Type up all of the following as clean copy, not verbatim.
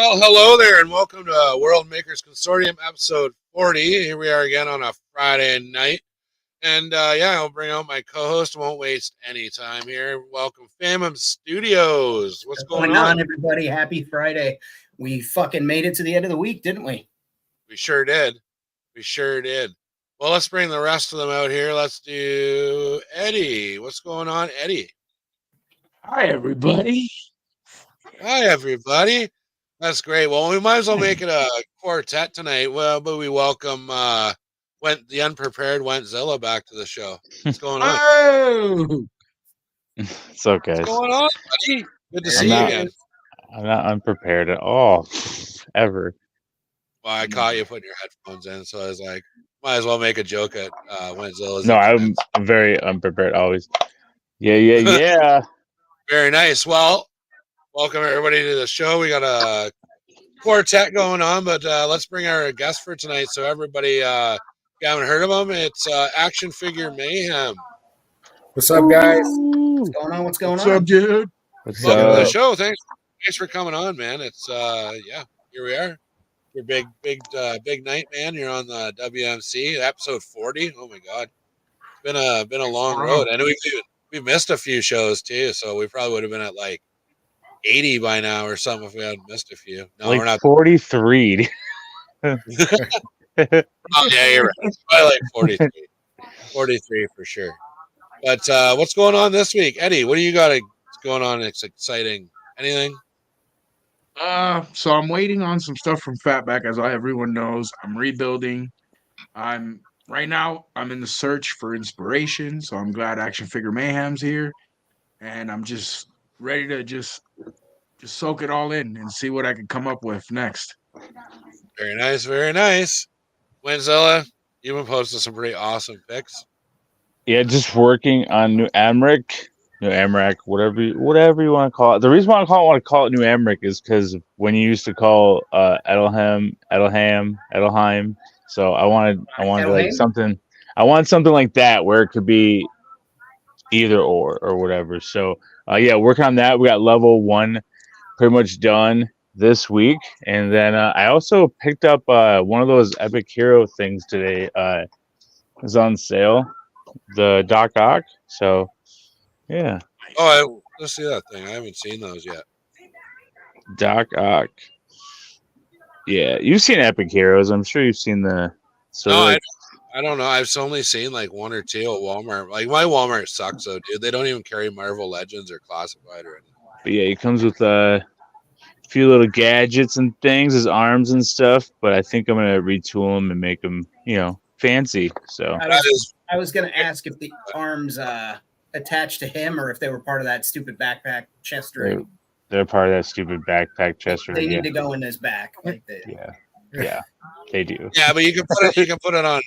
Well, hello there, and welcome to World Makers Consortium episode 40. Here we are again on a Friday night. And I'll bring out my co-host. Won't waste any time here. Welcome, Famum Studios. What's going on, everybody? Happy Friday. We fucking made it to the end of the week, didn't we? We sure did. Well, let's bring the rest of them out here. Let's do Eddie. What's going on, Eddie? Hi, everybody. That's great. Well, we might as well make it a quartet tonight. Well, but we welcome the unprepared Wentzilla back to the show. What's going on? Oh, What's up, guys? What's going on, buddy? Good to see you again. I'm not unprepared at all, ever. Well, I caught you putting your headphones in, so I was like, might as well make a joke at Wentzilla's. No, I'm very unprepared always. Yeah. Very nice. Well, welcome everybody to the show. We got a quartet going on, but let's bring our guest for tonight. So everybody, if you haven't heard of him, it's Action Figure Mayhem. What's up, guys? What's going on? What's up, dude? Welcome to the show. Thanks for coming on, man. It's here we are. Your big night, man. You're on the WMC episode 40. Oh my God, it's been a long road. I know we've missed a few shows too, so we probably would have been at like 80 by now or something if we hadn't missed a few. No, like we're not 43. Oh yeah, you're right. It's probably like 43 for sure. But what's going on this week, Eddie? What do you got going on? It's exciting. Anything? So I'm waiting on some stuff from Fatback, as everyone knows. I'm rebuilding. Right now I'm in the search for inspiration, so I'm glad Action Figure Mayhem's here, and I'm just ready to just soak it all in and see what I can come up with next. Very nice, very nice. Wentzilla, you've been posting some pretty awesome pics. Yeah, just working on New Amrik, whatever you want to call it. The reason why I want to call it New Amrik is because when you used to call Edelheim. So I wanted like something. I wanted something like that where it could be either or whatever. So working on that. We got level 1 pretty much done this week, and then I also picked up one of those Epic Hero things today. It was on sale, the Doc Ock. So yeah. Oh, let's see that thing. I haven't seen those yet. Doc Ock. Yeah, you've seen Epic Heroes. I'm sure you've seen the. So no, I don't know. I've only seen like one or two at Walmart. Like my Walmart sucks though, dude. They don't even carry Marvel Legends or Classified or anything. But yeah, it comes with a few little gadgets and things, his arms and stuff. But I think I'm gonna retool them and make them, fancy. So I was gonna ask if the arms attached to him or if they were part of that stupid backpack chest ring. They're part of that stupid backpack chest ring. They need to go in his back. Like Yeah, they do. Yeah, but you can put it on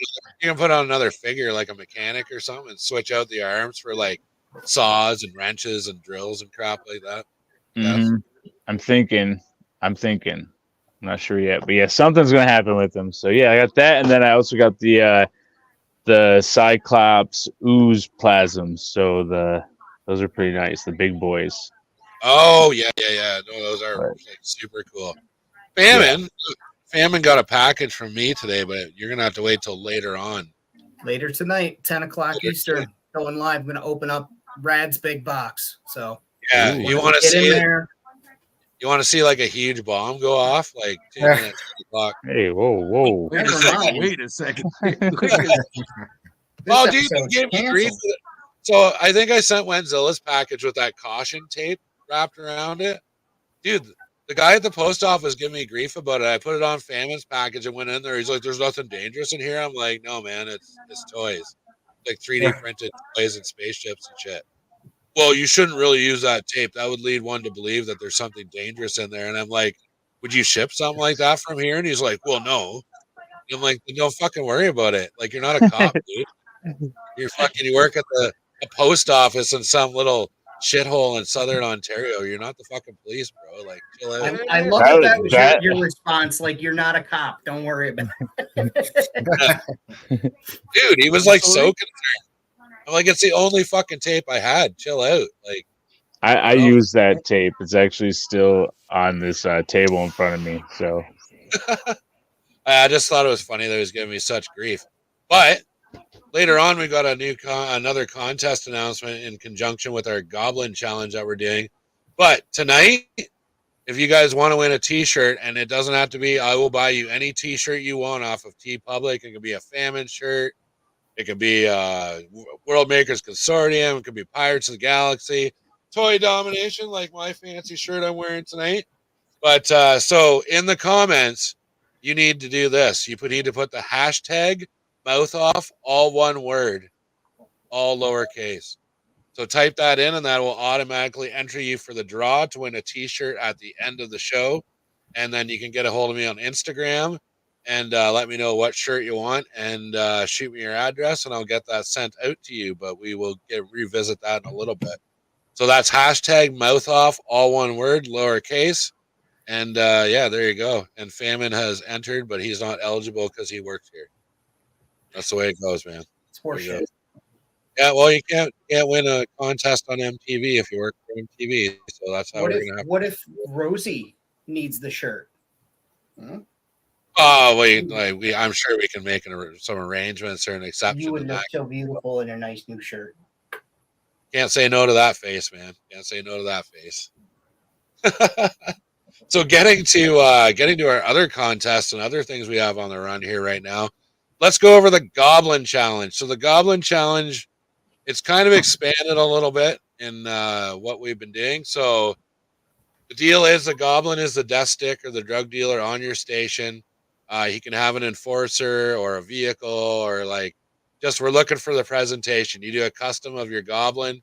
another figure like a mechanic or something and switch out the arms for like saws and wrenches and drills and crap like that. Mm-hmm. I'm thinking. I'm not sure yet, but yeah, something's gonna happen with them. So yeah, I got that, and then I also got the Cyclops ooze plasms. So those are pretty nice, the big boys. Oh yeah. No, those are like super cool. Famine got a package from me today, but you're gonna have to wait till later on. Later tonight, 10 o'clock Eastern, going live. I'm gonna open up Brad's big box. So yeah, you want to see it? You want to see like a huge bomb go off, like 2 minutes, 10 o'clock. Hey, whoa! Wait a second. Oh, dude, you gave me grief. So I think I sent Wentzilla's package with that caution tape wrapped around it, dude. The guy at the post office gave me grief about it. I put it on Famine's package and went in there. He's like, "There's nothing dangerous in here." I'm like, "No, man, it's toys, like 3D printed toys and spaceships and shit." Well, you shouldn't really use that tape. That would lead one to believe that there's something dangerous in there. And I'm like, "Would you ship something like that from here?" And he's like, "Well, no." And I'm like, "Don't fucking worry about it. Like, you're not a cop, dude. You work at a post office in some little shithole in Southern Ontario. You're not the fucking police, bro. Like, chill out." I love that was your response. Like, you're not a cop. Don't worry about it. Dude, he was like so concerned. I'm like, it's the only fucking tape I had. Chill out. Like, I use that tape. It's actually still on this table in front of me. So I just thought it was funny that he was giving me such grief. But later on, we got another contest announcement in conjunction with our Goblin Challenge that we're doing. But tonight, if you guys want to win a T-shirt, and it doesn't have to be, I will buy you any T-shirt you want off of T Public. It could be a Famine shirt. It could be World Makers Consortium. It could be Pirates of the Galaxy. Toy Domination, like my fancy shirt I'm wearing tonight. But so in the comments, you need to do this. You need to put the hashtag mouth off, all one word, all lowercase. So type that in, and that will automatically enter you for the draw to win a T-shirt at the end of the show. And then you can get a hold of me on Instagram and let me know what shirt you want, and shoot me your address, and I'll get that sent out to you. But we will revisit that in a little bit. So that's hashtag mouth off, all one word, lowercase. And yeah, there you go. And Famine has entered, but he's not eligible because he works here. That's the way it goes, man. It's horseshit. Yeah, well, you can't win a contest on MTV if you work for MTV. So that's how we're gonna have. What if Rosie needs the shirt? Oh wait, I'm sure we can make some arrangements or an exception. You would look so beautiful in a nice new shirt. Can't say no to that face, man. Can't say no to that face. So getting to our other contests and other things we have on the run here right now, let's go over the Goblin Challenge. So the Goblin Challenge, it's kind of expanded a little bit in what we've been doing. So the deal is the Goblin is the death stick or the drug dealer on your station. He can have an enforcer or a vehicle, or we're looking for the presentation. You do a custom of your Goblin.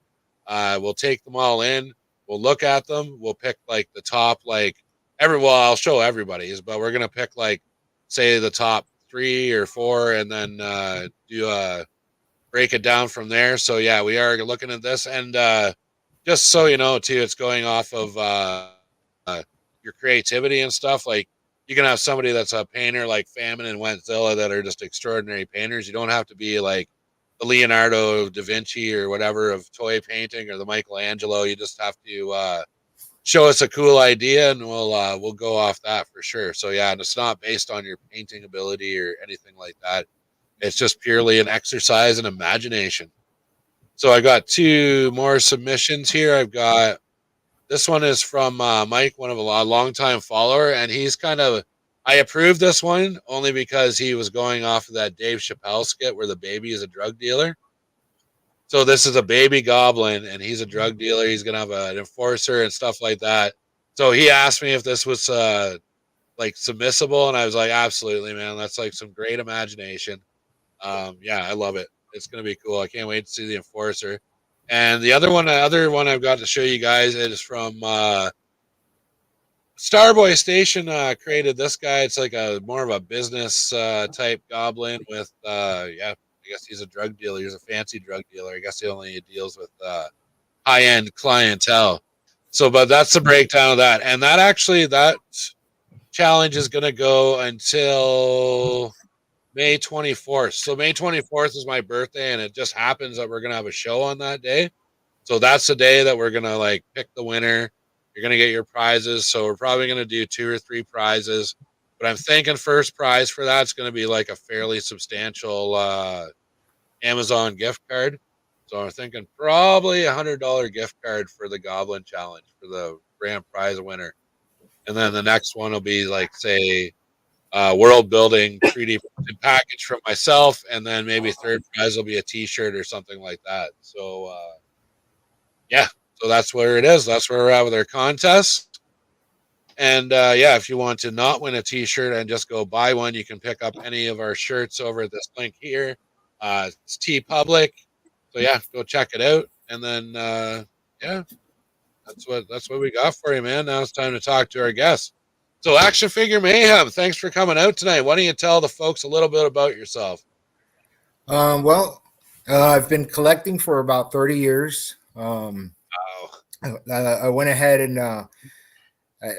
We'll take them all in. We'll look at them. We'll pick the top, I'll show everybody's, but we're going to pick say the top 3 or 4, and then break it down from there. So yeah, we are looking at this, and just so you know too, it's going off of your creativity and stuff. You can have somebody that's a painter like Famine and Wentzilla that are just extraordinary painters. You don't have to be like the Leonardo da Vinci or whatever of toy painting, or the Michelangelo. You just have to show us a cool idea, and we'll go off that for sure. So yeah, and it's not based on your painting ability or anything like that. It's just purely an exercise in imagination. So I got 2 more submissions here. I've got this one is from Mike, one of a longtime follower, and I approved this one only because he was going off of that Dave Chappelle skit where the baby is a drug dealer. So this is a baby goblin, and he's a drug dealer. He's going to have an enforcer and stuff like that. So he asked me if this was submissible, and I was like, absolutely, man. That's some great imagination. Yeah, I love it. It's going to be cool. I can't wait to see the enforcer. And the other one I've got to show you guys is from Starboy Station. Created this guy. It's more of a business type goblin with I guess he's a drug dealer. He's a fancy drug dealer. I guess he only deals with high-end clientele. So, but that's the breakdown of that. And that challenge is going to go until May 24th. So May 24th is my birthday, and it just happens that we're going to have a show on that day. So that's the day that we're going to pick the winner. You're going to get your prizes. So we're probably going to do 2 or 3 prizes. But I'm thinking first prize for that's going to be a fairly substantial Amazon gift card. So I'm thinking probably $100 gift card for the Goblin Challenge for the grand prize winner. And then the next one will be say world building 3D package from myself, and then maybe third prize will be a T-shirt or something like that. So yeah, so that's where it is. That's where we're at with our contest. And yeah, if you want to not win a T-shirt and just go buy one, you can pick up any of our shirts over at this link here. It's T Public. So yeah, go check it out. And then yeah, that's what we got for you, man. Now it's time to talk to our guests. So Action Figure Mayhem, thanks for coming out tonight. Why don't you tell the folks a little bit about yourself? Well, I've been collecting for about 30 years. I went ahead and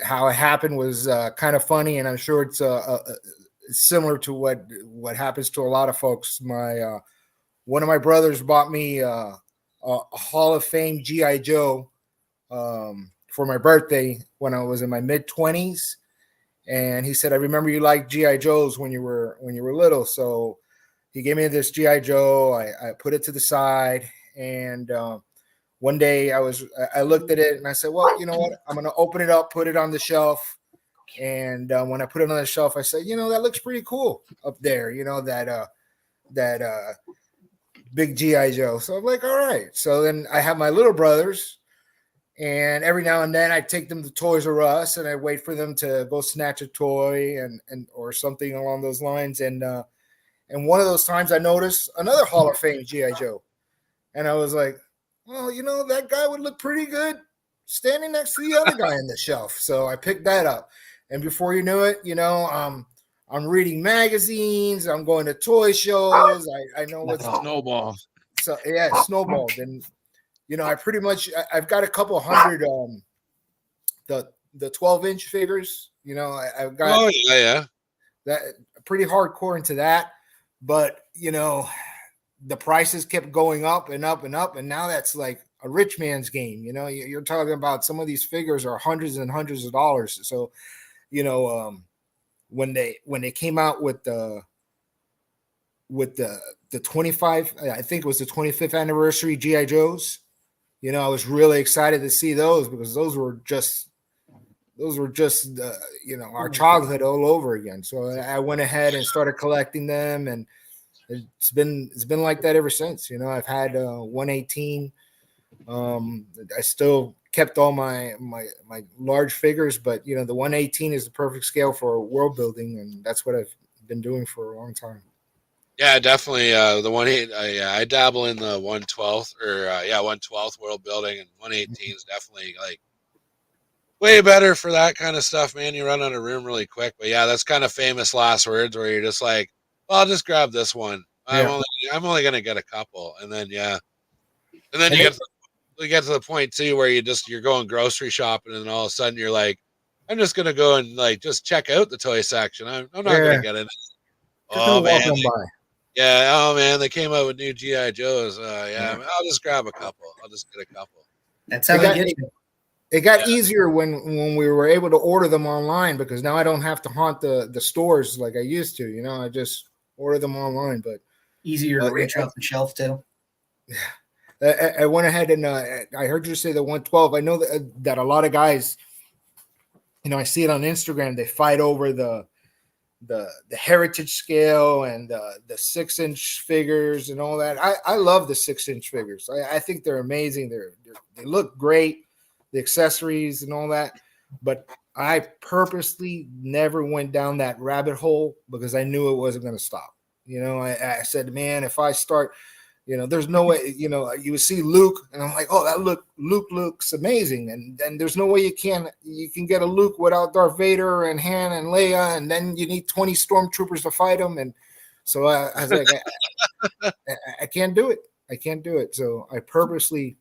how it happened was kind of funny, and I'm sure it's similar to what happens to a lot of folks. One of my brothers bought me a Hall of Fame G.I. Joe for my birthday when I was in my mid-20s, and he said, "I remember you liked GI Joes when you were little." So he gave me this GI Joe. I put it to the side, and one day I looked at it and I said, "Well, you know what? I'm gonna open it up, put it on the shelf." And when I put it on the shelf, I said, "That looks pretty cool up there. That big GI Joe." So I'm like, "All right." So then I have my little brothers, and every now and then I take them to Toys R Us, and I wait for them to go snatch a toy and or something along those lines. And one of those times I noticed another Hall of Fame GI Joe, and I was like, "Well, that guy would look pretty good standing next to the other guy on the shelf." So I picked that up, and before you knew it, I'm reading magazines. I'm going to toy shows. I know what's Snowball. So yeah, it snowballed, and I pretty much I've got a couple hundred the 12-inch figures. I've got that pretty hardcore into that, but the prices kept going up and up and up, and now that's like a rich man's game. You're talking about some of these figures are hundreds and hundreds of dollars. So when they came out with the 25, I think it was the 25th anniversary GI Joes, I was really excited to see those, because those were just our childhood all over again. So I went ahead and started collecting them, and it's been like that ever since. I've had 118. I still kept all my large figures, but the 118 is the perfect scale for world building, and that's what I've been doing for a long time. Yeah, definitely. The 1/8, I dabble in the 1/12 1/12 world building, and 118 is definitely like way better for that kind of stuff, man. You run out of room really quick. But yeah, that's kind of famous last words where you're just like, well, I'll just grab this one. I'm only gonna get a couple, and then you get to the point too where you're going grocery shopping, and then all of a sudden you're like, I'm just gonna go and like just check out the toy section. I'm not gonna get in. Oh man, they came out with new GI Joes. I'll just grab a couple. I'll just get a couple. That's how they get you. It got easier when we were able to order them online, because now I don't have to haunt the stores like I used to. I just order them online, but easier to reach off the shelf too. Yeah, I went ahead and I heard you say the 112. I know that a lot of guys, I see it on Instagram. They fight over the heritage scale and the 6-inch figures and all that. I love the 6-inch figures. I think they're amazing. They look great, the accessories and all that. But I purposely never went down that rabbit hole, because I knew it wasn't going to stop. I said, man, if I start, there's no way, you would see Luke, and I'm like, oh, Luke looks amazing. And then there's no way you can get a Luke without Darth Vader and Han and Leia, and then you need 20 stormtroopers to fight them. And so I was like, I can't do it. I can't do it. So I purposely,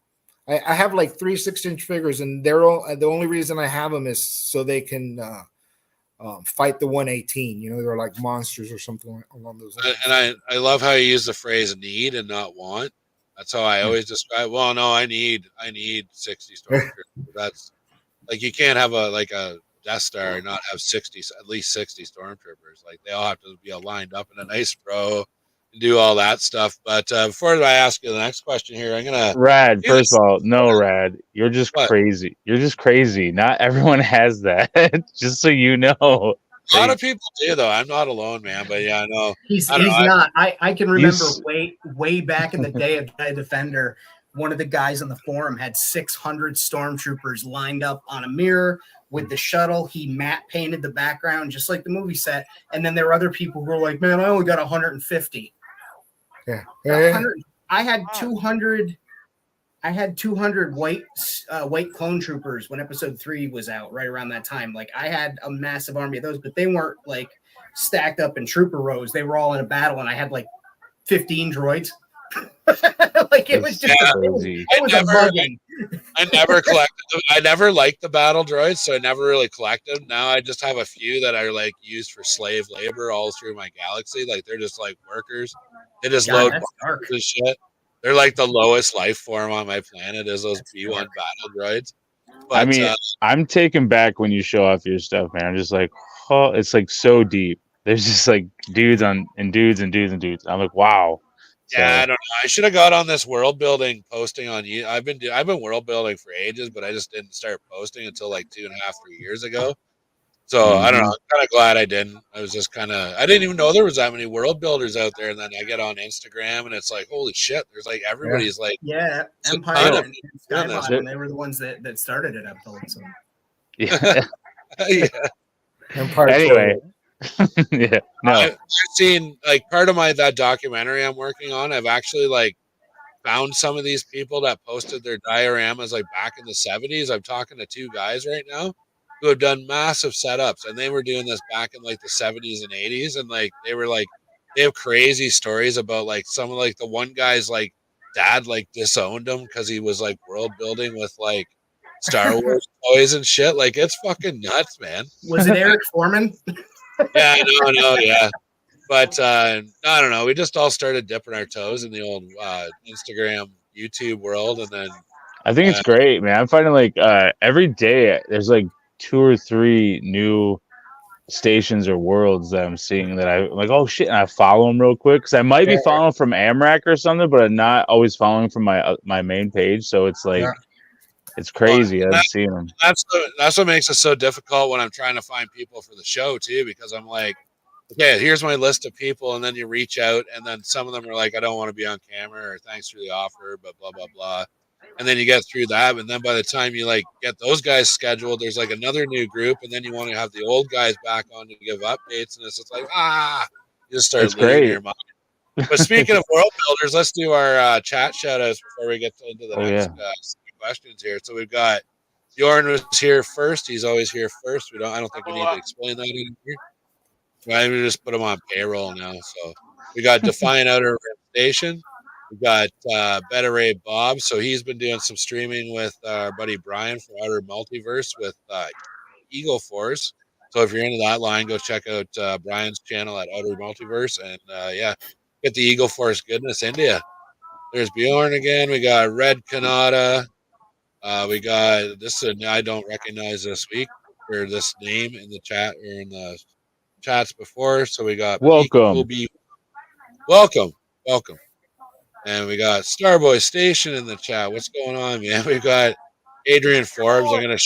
I have like 3 6-inch figures, and the only reason I have them is so they can fight the 118. They're like monsters or something along those lines. And I love how you use the phrase need and not want. That's how I always describe. Well, no, I need 60 stormtroopers. That's like, you can't have a Death Star and not have at least 60 stormtroopers. Like, they all have to be lined up in a nice row and do all that stuff. But before I ask you the next question here, I'm gonna Rad. First of all, no, Rad, you're just crazy. You're just crazy. Not everyone has that. Just so you know. A lot of people do, though. I'm not alone, man. But yeah, I know he's not. I can remember way back in the day of Jedi Defender, one of the guys on the forum had 600 stormtroopers lined up on a mirror with the shuttle. He matte painted the background just like the movie set. And then there were other people who were like, man, I only got 150. Yeah. 100. I had 200. I had 200 white clone troopers when episode 3 was out, right around that time. Like, I had a massive army of those, but they weren't like stacked up in trooper rows. They were all in a battle, and I had like 15 droids. Like, it was just crazy. I never collected them. I never liked the battle droids, so I never really collected them. Now I just have a few that are like used for slave labor all through my galaxy. Like, they're just like workers. They just load boxes and shit. They're like the lowest life form on my planet is those B1 battle droids. But I mean, I'm taken back when you show off your stuff, man. I'm just like, oh, it's like so deep. There's just like dudes and dudes and dudes and dudes. I'm like, wow. So, yeah, I don't know. I should have got on this world building posting on you. I've been world building for ages, but I just didn't start posting until like 2.5-3 years ago. So I don't know. I'm kind of glad I didn't. I was just I didn't even know there was that many world builders out there. And then I get on Instagram and it's like, holy shit! There's like everybody's like, Empire and Skybot, they were the ones that started it. I'm told. So yeah. yeah. Empire. Anyway, yeah. No, I've seen like part of that documentary I'm working on. I've actually like found some of these people that posted their dioramas like back in the 70s. I'm talking to 2 guys right now who have done massive setups, and they were doing this back in like the 70s and 80s, and like they have crazy stories about like some of like the one guy's like dad like disowned him because he was like world building with like Star Wars toys and shit. Like it's fucking nuts, man. Was it Eric Foreman? Yeah, no, yeah. But I don't know. We just all started dipping our toes in the old Instagram, YouTube world, and then I think it's great, man. I'm finding like every day there's like 2 or 3 new stations or worlds that I'm seeing that I'm like, oh shit, and I follow them real quick because I might be following from AMRAC or something, but I'm not always following from my main page. So it's like it's crazy. I'm seeing them. That's what makes it so difficult when I'm trying to find people for the show too, because I'm like, okay, here's my list of people, and then you reach out, and then some of them are like, I don't want to be on camera, or thanks for the offer, but blah blah blah. And then you get through that, and then by the time you like get those guys scheduled, there's like another new group, and then you want to have the old guys back on to give updates, and it's just like you just start losing your mind. But speaking of world builders, let's do our chat shout outs before we get into the next questions here. So we've got Bjorn was here first. He's always here first. I don't think we need to explain that anymore. Right, we just put him on payroll now. So we got Defiant Outer Station. We got Beta Ray Bob. So he's been doing some streaming with our buddy Brian from Outer Multiverse with Eagle Force. So if you're into that line, go check out Brian's channel at Outer Multiverse, and get the Eagle Force goodness into you. There's Bjorn again. We got Red Kanata. We got this. I don't recognize this week or this name in the chat or in the chats before. So we got welcome. Welcome. And we got Starboy Station in the chat. What's going on, man? We've got Adrian Forbes. I'm gonna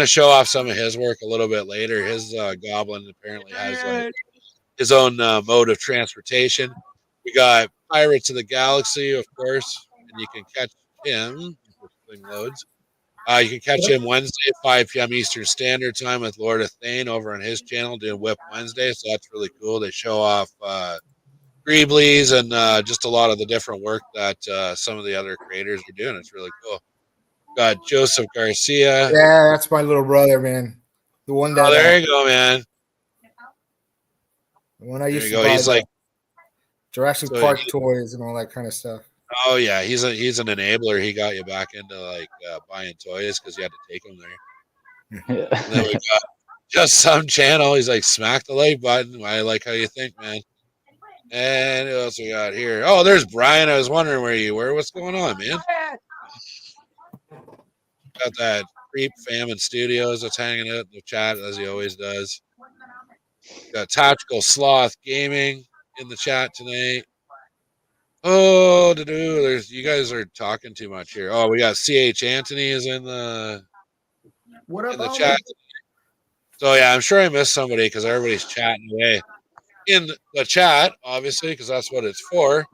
show off some of his work a little bit later. His goblin apparently has like his own mode of transportation. We got Pirates of the Galaxy, of course, and you can catch him. Thing loads. You can catch him Wednesday at 5 p.m. Eastern Standard Time with Lord of Thane over on his channel doing Whip Wednesday. So that's really cool. They show off Greeblies and just a lot of the different work that some of the other creators are doing. It's really cool. Got Joseph Garcia. Yeah, that's my little brother, man. The one that. Oh, there you go, man. The one I used to buy. He's like Jurassic Park toys and all that kind of stuff. Oh yeah, he's an enabler. He got you back into like buying toys because you had to take them there. And then we got just some channel. He's like, smack the like button. I like how you think, man. And who else we got here? Oh, there's Brian. I was wondering where you were. What's going on, man? Got that creep Famine Studios that's hanging out in the chat as he always does. Got Tactical Sloth Gaming in the chat tonight. Oh, there's you guys are talking too much here. Oh, we got CH Anthony is in the chat. So yeah, I'm sure I missed somebody because everybody's chatting away in the chat, obviously, because that's what it's for.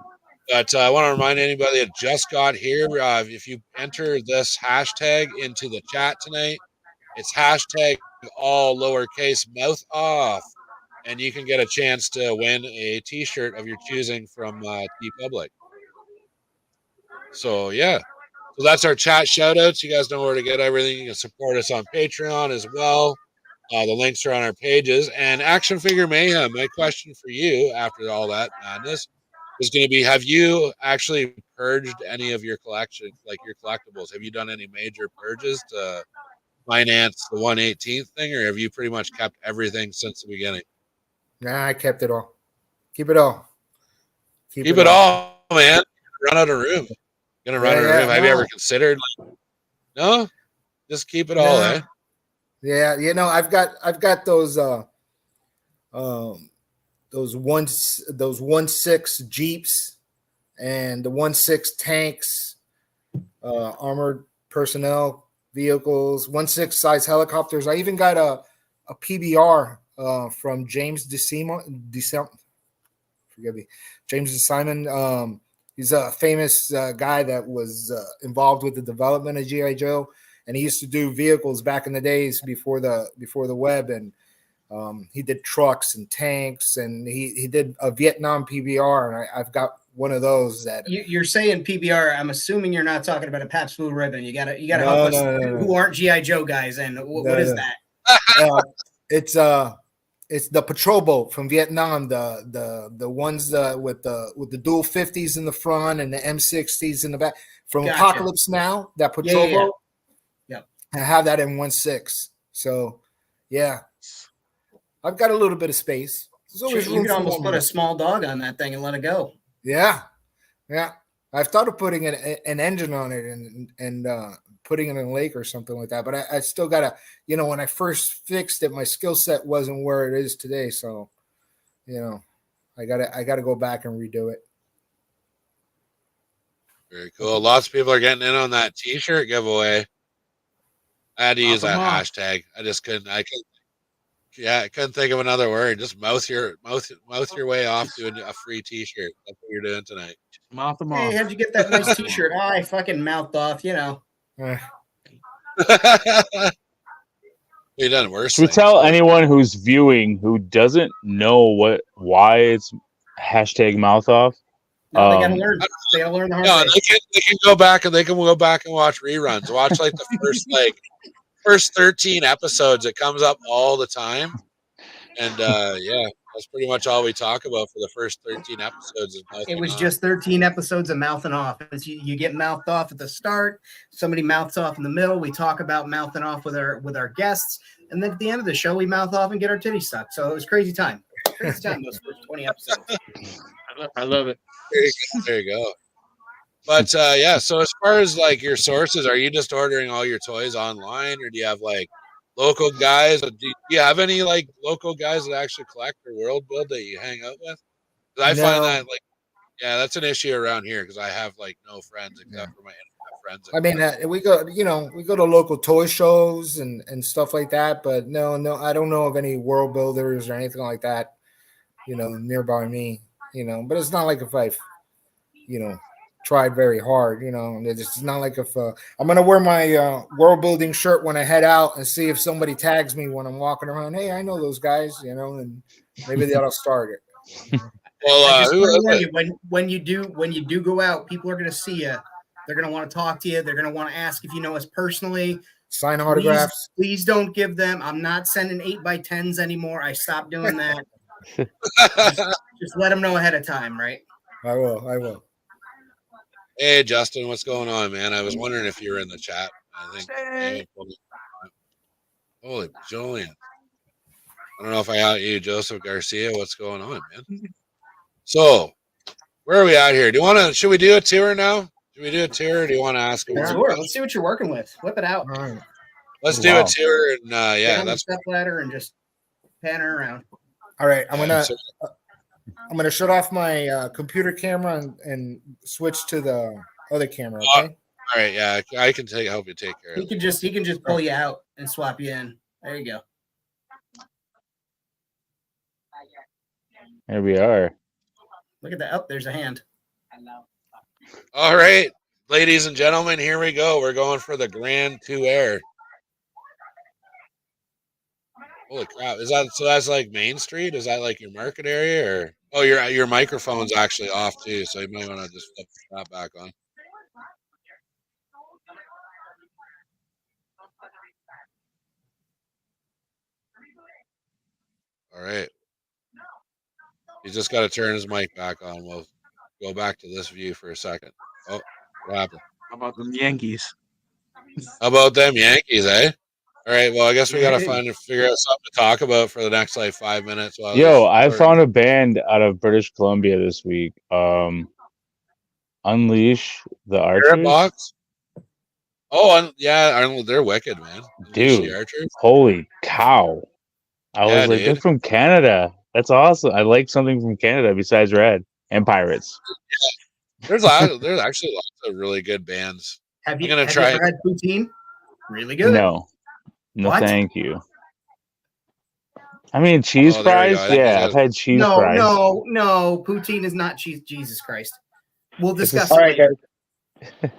But I want to remind anybody that just got here, if you enter this hashtag into the chat tonight, it's hashtag all lowercase mouth off, and you can get a chance to win a T-shirt of your choosing from TeePublic. So yeah, so that's our chat shout-outs. You guys know where to get everything. You can support us on Patreon as well. The links are on our pages. And Action Figure Mayhem, my question for you after all that madness is going to be, have you actually purged any of your collection, like your collectibles? Have you done any major purges to finance the 1/18 thing, or have you pretty much kept everything since the beginning? Nah, I kept it all. Keep it all. Keep it all, man. Run out of room. Gonna run out of room. Have you ever considered? No. Just keep it all, eh? Yeah, I've got those 1.6 Jeeps and the 1.6 tanks, armored personnel vehicles, 1.6 size helicopters. I even got a PBR from James forgive me, James DeSimon. He's a famous guy that was involved with the development of G.I. Joe, and he used to do vehicles back in the days before the web, and he did trucks and tanks, and he did a Vietnam PBR, and I've got one of those. That you're saying PBR. I'm assuming you're not talking about a Pabst Blue Ribbon. You gotta help us who aren't GI Joe guys. And what is that? It's the patrol boat from Vietnam. The ones with the dual 50s in the front and the M60s in the back from Apocalypse Now. That patrol boat. Yeah, I have that in 1.6. So yeah, I've got a little bit of space. There's always room. You could almost put a small dog on that thing and let it go. Yeah. I've thought of putting an engine on it and putting it in a lake or something like that. But I still gotta, when I first fixed it, my skill set wasn't where it is today. So, I gotta go back and redo it. Very cool. Lots of people are getting in on that T-shirt giveaway. I had to use that hashtag. I couldn't think of another word. Just mouth your way off to a free T-shirt. That's what you're doing tonight. Mouth them off. Hey, how'd you get that nice T-shirt? Oh, I fucking mouthed off. He done worse. Should we tell anyone who's viewing who doesn't know why it's hashtag mouth off? No, they gotta learn. They gotta learn the hard way. They can go back and watch reruns. Watch like the first 13 episodes. It comes up all the time, and that's pretty much all we talk about for the first 13 episodes. It was just 13 episodes of mouthing off. You get mouthed off at the start, somebody mouths off in the middle, we talk about mouthing off with our guests, and then at the end of the show we mouth off and get our titties stuck. So it was crazy time those first 20 episodes. I love it. There you go. But so as far as like your sources, are you just ordering all your toys online, or do you have like local guys? Do you have any like local guys that actually collect or world build that you hang out with? Because I find that that's an issue around here because I have like no friends except for my internet friends. I mean, we go to local toy shows and stuff like that, but no, I don't know of any world builders or anything like that, nearby me, but it's not like if I've, tried very hard, it's not like if I'm gonna wear my world building shirt when I head out and see if somebody tags me when I'm walking around. Hey, I know those guys, and maybe that'll start it. Well, when you do go out, people are gonna see you. They're gonna want to talk to you. They're gonna want to ask if you know us personally. Sign autographs. Please don't give them. I'm not sending 8x10s anymore. I stopped doing that. just let them know ahead of time, right? I will. Hey, Justin, what's going on, man? I was wondering if you were in the chat. I think. Holy Julian. I don't know if I out you, Joseph Garcia. What's going on, man? So, where are we at here? Should we do a tour now? Should we do a tour, or do you want to ask? Sure. Let's see what you're working with. Whip it out. All right. Let's do a tour, and that's step ladder and just pan her around. All right, I'm gonna shut off my computer camera and switch to the other camera. Okay. All right. Yeah, I can help you take care of it. He can just pull you out and swap you in. There you go. There we are. Look at that. Oh, there's a hand. All right, ladies and gentlemen, here we go. We're going for the Grand 2 Air. Holy crap! That's like Main Street? Is that like your market area, or your microphone's actually off too, so you might want to just flip that back on. All right. He's just got to turn his mic back on. We'll go back to this view for a second. Oh, what happened? How about them Yankees? How about them Yankees, eh? All right, well, I guess we got to figure out something to talk about for the next, 5 minutes. I found a band out of British Columbia this week. Unleash the Archers. Box? Oh, yeah, they're wicked, man. Dude, archers. holy cow! I was like, they're dude. from Canada. That's awesome. I like something from Canada besides Red and Pirates. There's actually lots of really good bands. Have you I'm gonna have try you ever had poutine? Really good. No, What? thank you. I mean, cheese Oh, there we go. fries. I think Yeah, he I've had cheese No, fries. no. Poutine is not cheese. Jesus Christ. We'll It's discuss a- it All right, later. guys.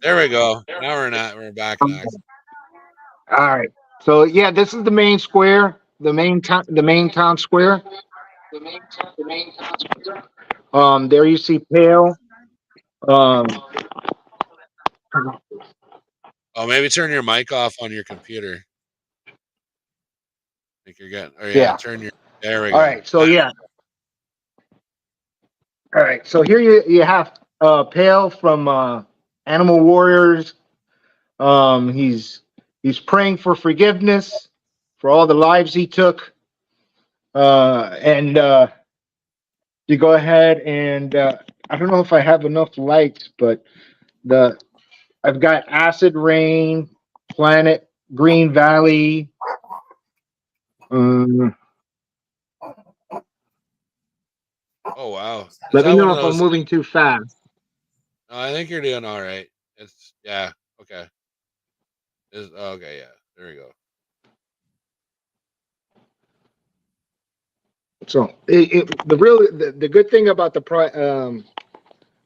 There we go. Now we're back in action. All right. So yeah, this is the main square, the main town square. There you see Pale. Um, Oh, maybe turn your mic off on your computer. I think you're getting. Oh yeah, Yeah. turn your. There we all go. right. So yeah. All right. So here you have Pale from Animal Warriors. He's praying for forgiveness for all the lives he took. And you go ahead and I don't know if I have enough lights, but I've got Acid Rain, Planet Green Valley. Oh wow. Let me that one know of if I'm those? moving too fast. No, I think you're doing all right. It's okay. Okay, yeah. There we go. So the good thing about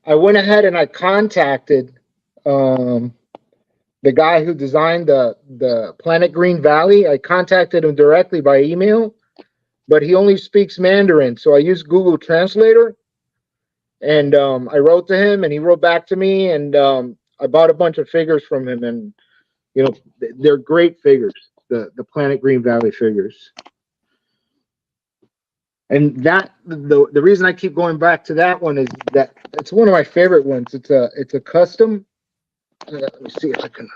I went ahead and I contacted the guy who designed the Planet Green Valley. I contacted him directly by email, but he only speaks Mandarin, so I used Google Translator, and I wrote to him, and he wrote back to me, and I bought a bunch of figures from him, and they're great figures, the Planet Green Valley figures. And the reason I keep going back to that one is that it's one of my favorite ones. It's a custom. Let me see if I can.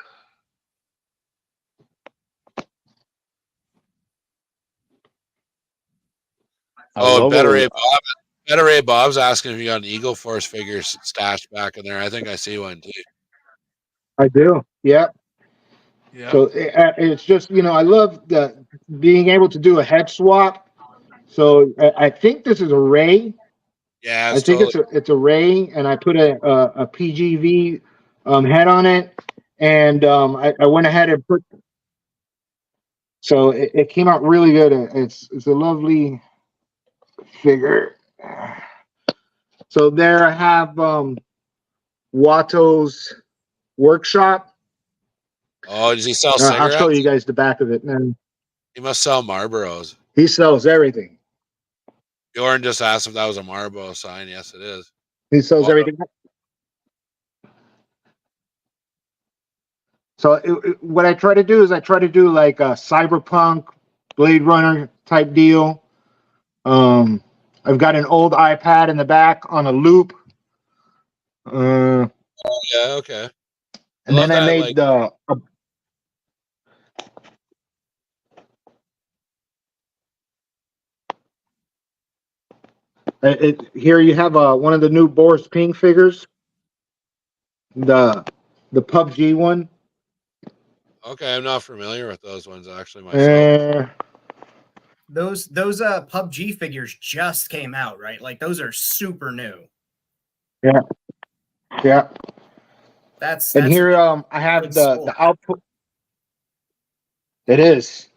Better Ray Bob's asking if you got an Eagle Force figure stashed back in there. I think I see one too. I do. Yeah. Yeah. So it's just I love being able to do a head swap. So I think this is a Ray. Yeah, I think it's a Ray, and I put a PGV head on it, and I went ahead and put. So it came out really good. It's a lovely figure. So there I have Watto's workshop. Oh, does he sell cigarettes? I'll show you guys the back of it, man. He must sell Marlboros. He sells everything. Bjorn just asked if that was a Marlboro sign. Yes, it is. He sells everything. So what I try to do is I try to do like a cyberpunk, Blade Runner type deal. I've got an old iPad in the back on a loop. Yeah, okay. And then I made here you have one of the new Boris Ping figures, the PUBG one. Okay, I'm not familiar with those ones actually myself. Those PUBG figures just came out, right? Like those are super new. Yeah. That's here I have the output. It is.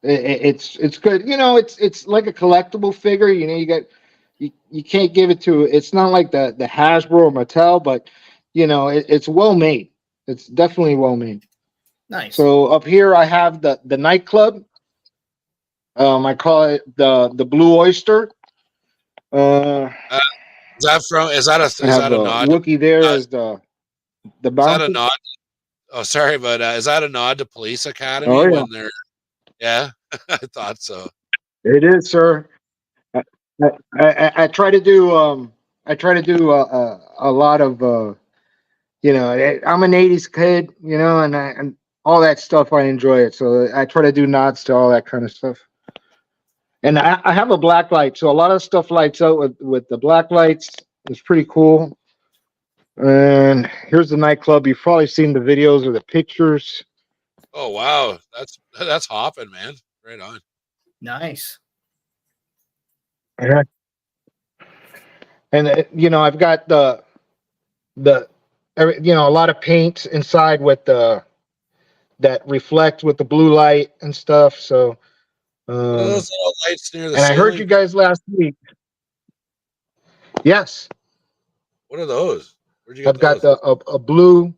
It's good. It's like a collectible figure. You can't give it to. It's not like the Hasbro or Mattel, but it's well made. It's definitely well made. Nice. So up here I have the nightclub. I call it the Blue Oyster. Is that a nod? Wookie there as the bouncer. Is that a nod? Oh, sorry, but is that a nod to Police Academy when they're? Yeah, I thought so. It is, sir. I try to do a lot of I'm an '80s kid, and all that stuff. I enjoy it, so I try to do nods to all that kind of stuff. And I have a black light, so a lot of stuff lights out with the black lights. It's pretty cool. And here's the nightclub. You've probably seen the videos or the pictures. Oh wow, that's hopping, man. Right on. Nice. Yeah. And I've got a lot of paint inside with that reflect with the blue light and stuff. So, What are those little lights near the and ceiling? I heard you guys last week. Yes. What are those? Where'd you get I've got those? a blue.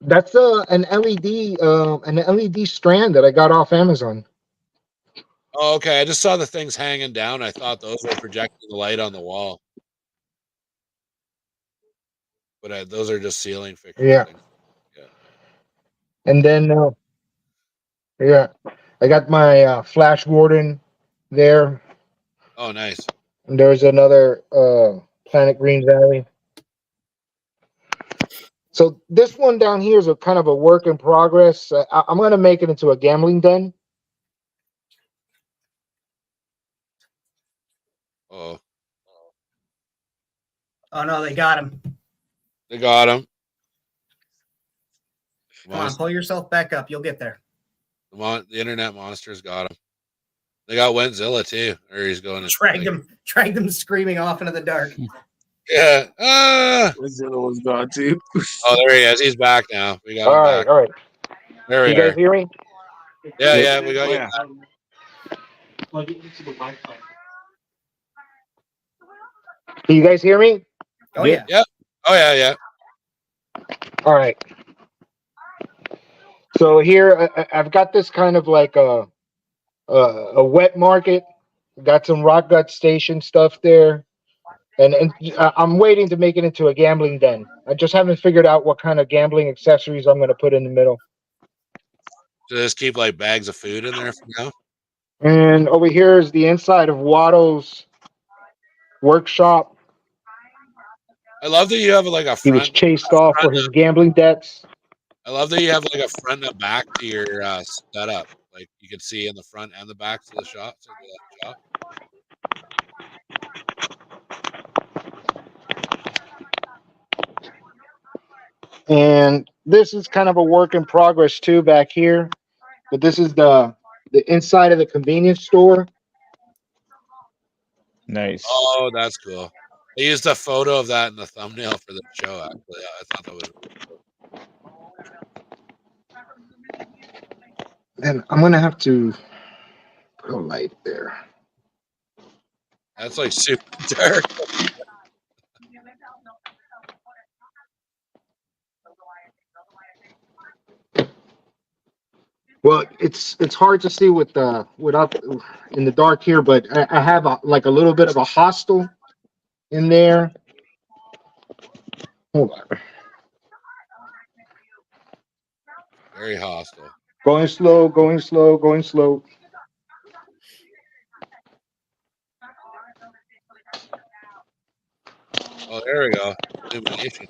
That's an LED strand that I got off Amazon. Oh, okay. I just saw the things hanging down. I thought those were projecting the light on the wall. But those are just ceiling fixtures. Yeah. Yeah. And then, I got my Flash Gordon there. Oh, nice. And there's another Planet Green Valley. So this one down here is a kind of a work in progress. I'm going to make it into a gambling den. Oh. Oh no, they got him. They got him. Come on, pull yourself back up. You'll get there. The internet monsters got him. They got Wentzilla too, or he's going to dragged him screaming off into the dark. Yeah. Wentzilla was gone too. Oh, there he is. He's back now. We got him back. All right. There we you guys are. hear me? Yeah, we got you. Yeah. Can you guys hear me? Oh yeah. Yeah. Oh yeah. All right. So here I've got this kind of like a wet market. Got some rock gut station stuff there, and I'm waiting to make it into a gambling den. I just haven't figured out what kind of gambling accessories I'm going to put in the middle. So just keep like bags of food in there for now. And over here is the inside of Watto's workshop. I love that you have like a front. He was chased off for his gambling debts. I love that you have like a front and a back to your setup. Like you can see in the front and the back to the shop. And this is kind of a work in progress too back here. But this is the inside of the convenience store. Nice. Oh, that's cool. I used a photo of that in the thumbnail for the show. Actually, I thought that was really cool. Then I'm gonna have to put a light there. That's like super dark. Well, it's hard to see without in the dark here, but I have a little bit of a hostel in there. Hold on. Very hostile. Going slow, going slow, going slow. Oh, there we go. Illumination.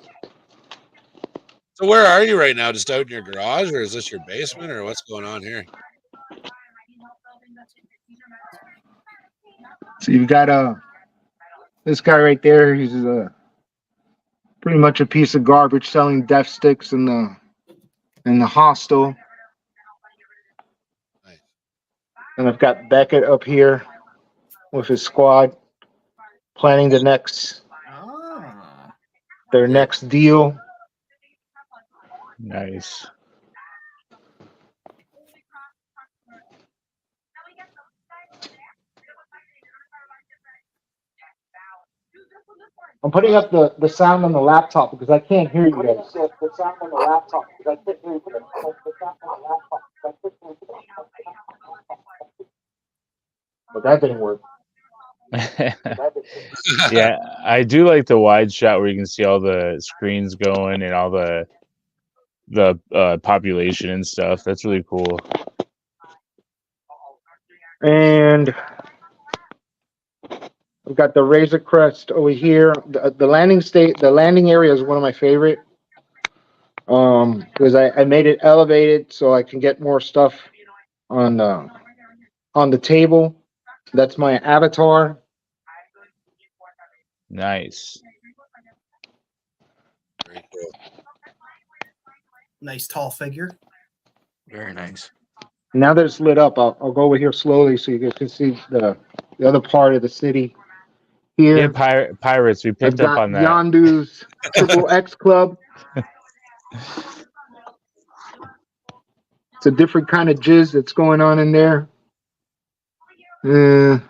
So where are you right now? Just out in your garage, or is this your basement, or what's going on here? So you've got this guy right there. He's pretty much a piece of garbage selling death sticks in the hostel. Nice. And I've got Beckett up here with his squad planning the their next deal. Nice. I'm putting up the sound on the laptop because I can't hear you guys. The sound on the laptop because I can't hear you guys. But that didn't work. Yeah, I do like the wide shot where you can see all the screens going and all the population and stuff. That's really cool. And we've got the Razor Crest over here. The landing area is one of my favorite. Because I made it elevated so I can get more stuff on the table. That's my avatar. Nice. cool. Nice tall figure. Very nice. Now that it's lit up, I'll go over here slowly so you guys can see the other part of the city. Here, Yeah, pirates. We I've picked up got on that. Yondu's Triple X Club. It's a different kind of jizz that's going on in there. A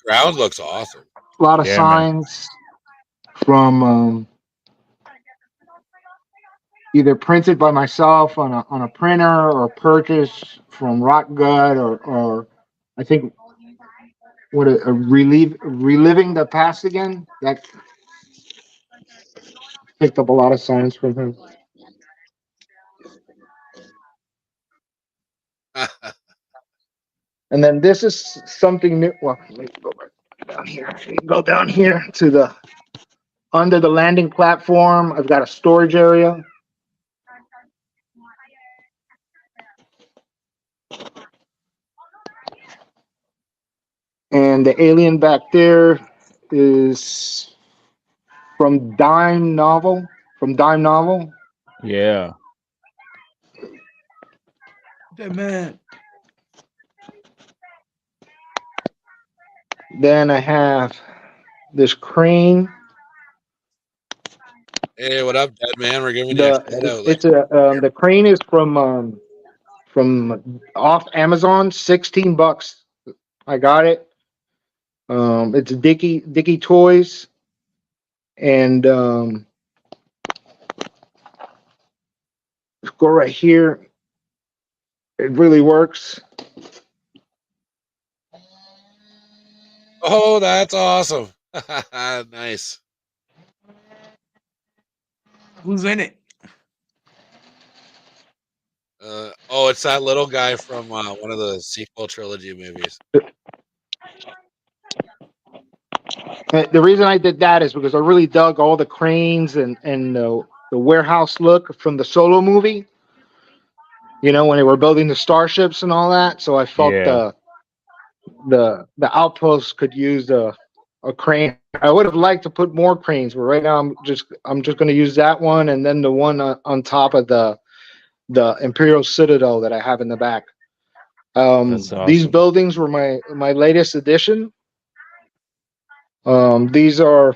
Ground looks awesome. lot of Yeah, man. signs from either printed by myself on a printer or purchased from Rock Gut or I think reliving the past again. That picked up a lot of signs from him. And then this is something new. Well, let me go back down here. Go down here to the under the landing platform. I've got a storage area. And the alien back there is from Dime Novel. Yeah. That man. Then I have this crane. Hey, what up, dead man? We're giving you a shout out. The crane is from off Amazon, $16. I got it. It's Dicky Toys, and let's go right here. It really works. Oh, that's awesome. Nice. Who's in it? It's that little guy from one of the sequel trilogy movies. The reason I did that is because I really dug all the cranes and the warehouse look from the Solo movie. You know, when they were building the starships and all that. So I felt Yeah. the outpost could use a crane. I would have liked to put more cranes, but right now I'm just going to use that one and then the one on top of the Imperial Citadel that I have in the back. That's awesome. These buildings were my latest addition. These are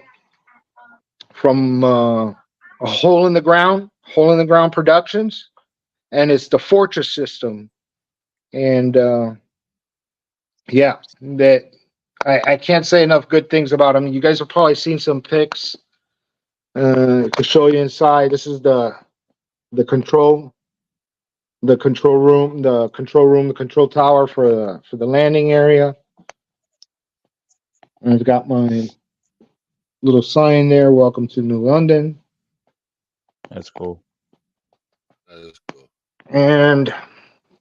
from a Hole in the Ground Productions, and it's the Fortress system. And yeah, that I can't say enough good things about them. You guys have probably seen some pics to show you inside. This is the control room, the control tower for the landing area. And I've got my little sign there. Welcome to New London. That's cool. That is cool. And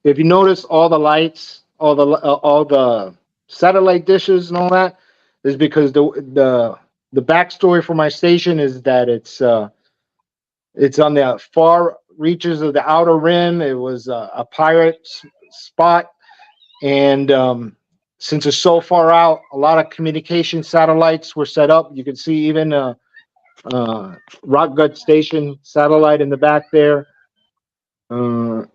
if you notice, all the lights, all the satellite dishes and all that is because the backstory for my station is that it's on the far reaches of the outer rim. It was a pirate spot, and since it's so far out, a lot of communication satellites were set up. You can see even Rock Gut Station satellite in the back there, and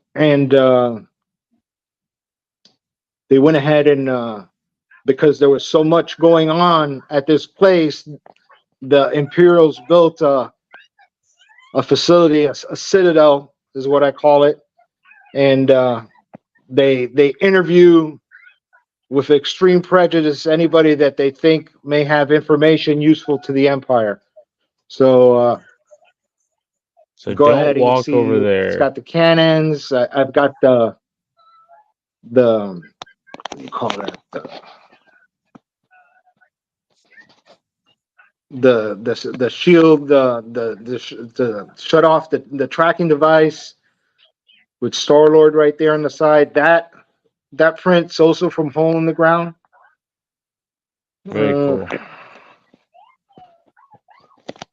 they went ahead and because there was so much going on at this place, the Imperials built a facility, a citadel is what I call it, and they interview with extreme prejudice anybody that they think may have information useful to the Empire. So So go don't ahead and you walk see over it's there. got the cannons. I've got the what do you call that? The shield, the shut off the tracking device with Star-Lord right there on the side. That print's also from Hole in the Ground. Very cool.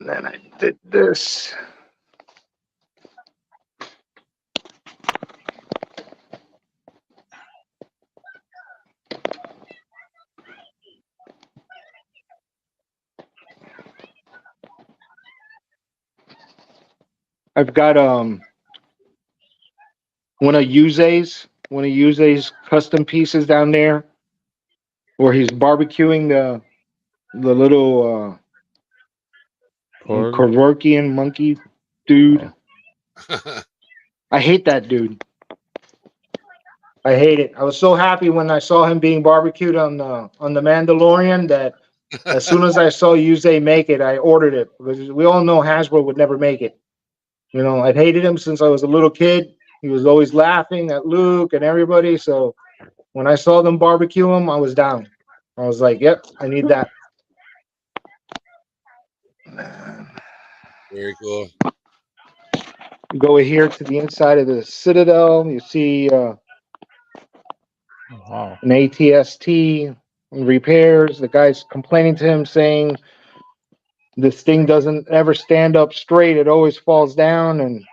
Then I did this. I've got one of Yuze's custom pieces down there, where he's barbecuing the little Porg? Kevorkian monkey dude. Oh. I hate that dude. I hate it. I was so happy when I saw him being barbecued on the Mandalorian that as soon as I saw Yuze make it, I ordered it because we all know Hasbro would never make it. You know, I've hated him since I was a little kid. He was always laughing at Luke and everybody. So when I saw them barbecue him, I was down. I was like, "Yep, I need that." Very cool. You go here to the inside of the Citadel. You see Wow. an ATST repairs. The guy's complaining to him, saying this thing doesn't ever stand up straight. It always falls down, and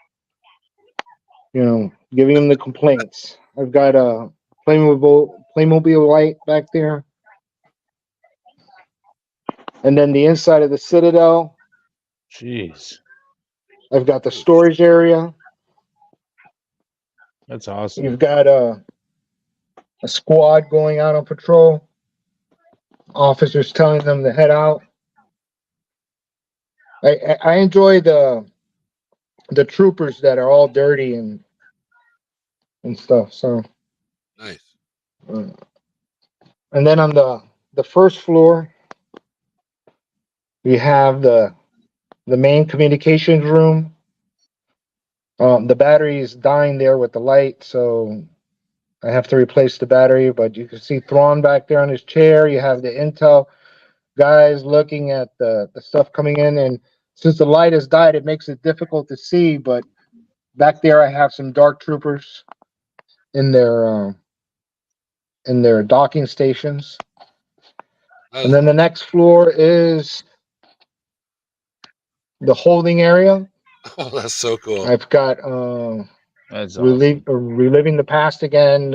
giving him the complaints. I've got a Playmobil light back there, and then the inside of the Citadel. Jeez. I've got the storage area. That's awesome. You've got a squad going out on patrol. Officers telling them to head out. I enjoy the troopers that are all dirty and stuff. So Nice. And then on the first floor, we have the main communications room. The battery is dying there with the light, so I have to replace the battery. But you can see Thrawn back there on his chair. You have the intel guys looking at the stuff coming in, and since the light has died, it makes it difficult to see. But back there, I have some dark troopers in their docking stations. And then the next floor is the holding area. Oh, that's so cool. I've got That's awesome. reliving the past again.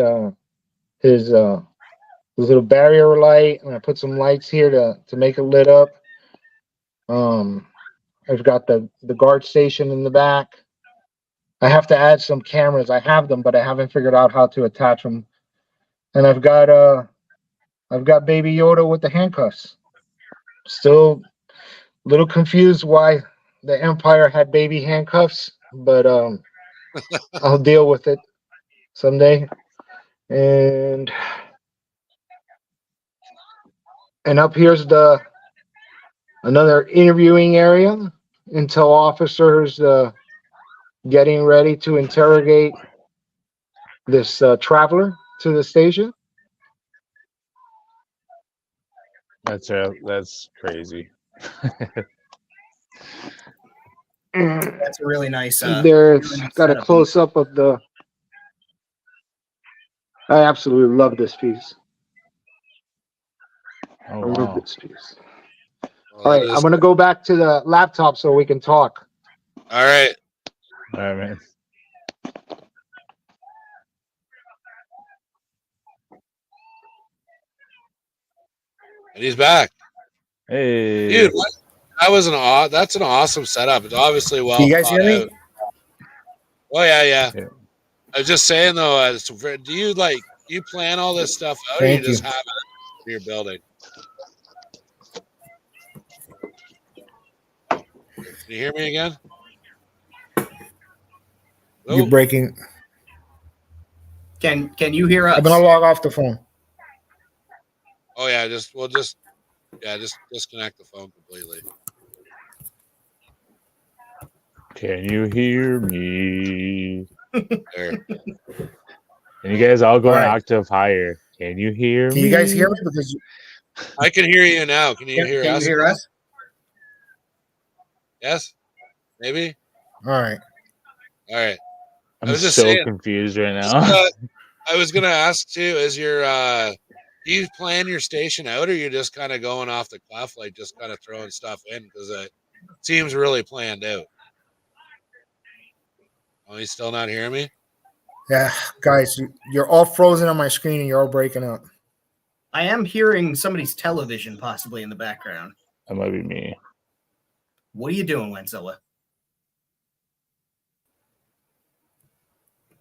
His little barrier light, and I put some lights here to make it lit up. I've got the guard station in the back. I have to add some cameras. I have them, but I haven't figured out how to attach them. And I've got Baby Yoda with the handcuffs. Still a little confused why the Empire had baby handcuffs, but I'll deal with it someday. And up here's another interviewing area. Intel officers getting ready to interrogate this traveler to the station. That's crazy. That's a really nice. There's got a close up of the. I absolutely love this piece. Oh, I love this piece. Well, All right, I'm gonna go back to the laptop so we can talk. All right. All right, man. And he's back. Hey, Dude, that's an awesome setup. It's obviously well Can you guys thought hear me? out. Oh yeah. Yeah. I was just saying though, do you plan all this stuff out, Thank or you just you. have it for your building? Can you hear me again? You're Oh, breaking. Can you hear us? I'm gonna log off the phone. oh yeah. Just disconnect the phone completely. Can you hear me? There. And you guys all go All an right. octave higher. Can you hear Can me? you guys hear me? Because I can hear you now. Can you hear Can us? you hear us? Yes. Maybe. all right. All right. I'm I was just so saying, confused right Just, now. I was gonna ask too. Is your do you plan your station out, or you just kind of going off the cuff, like just kind of throwing stuff in because it seems really planned out? Oh, he's still not hearing me. Yeah, guys, you're all frozen on my screen and you're all breaking up. I am hearing somebody's television possibly in the background. That might be me. What are you doing, Wenzilla?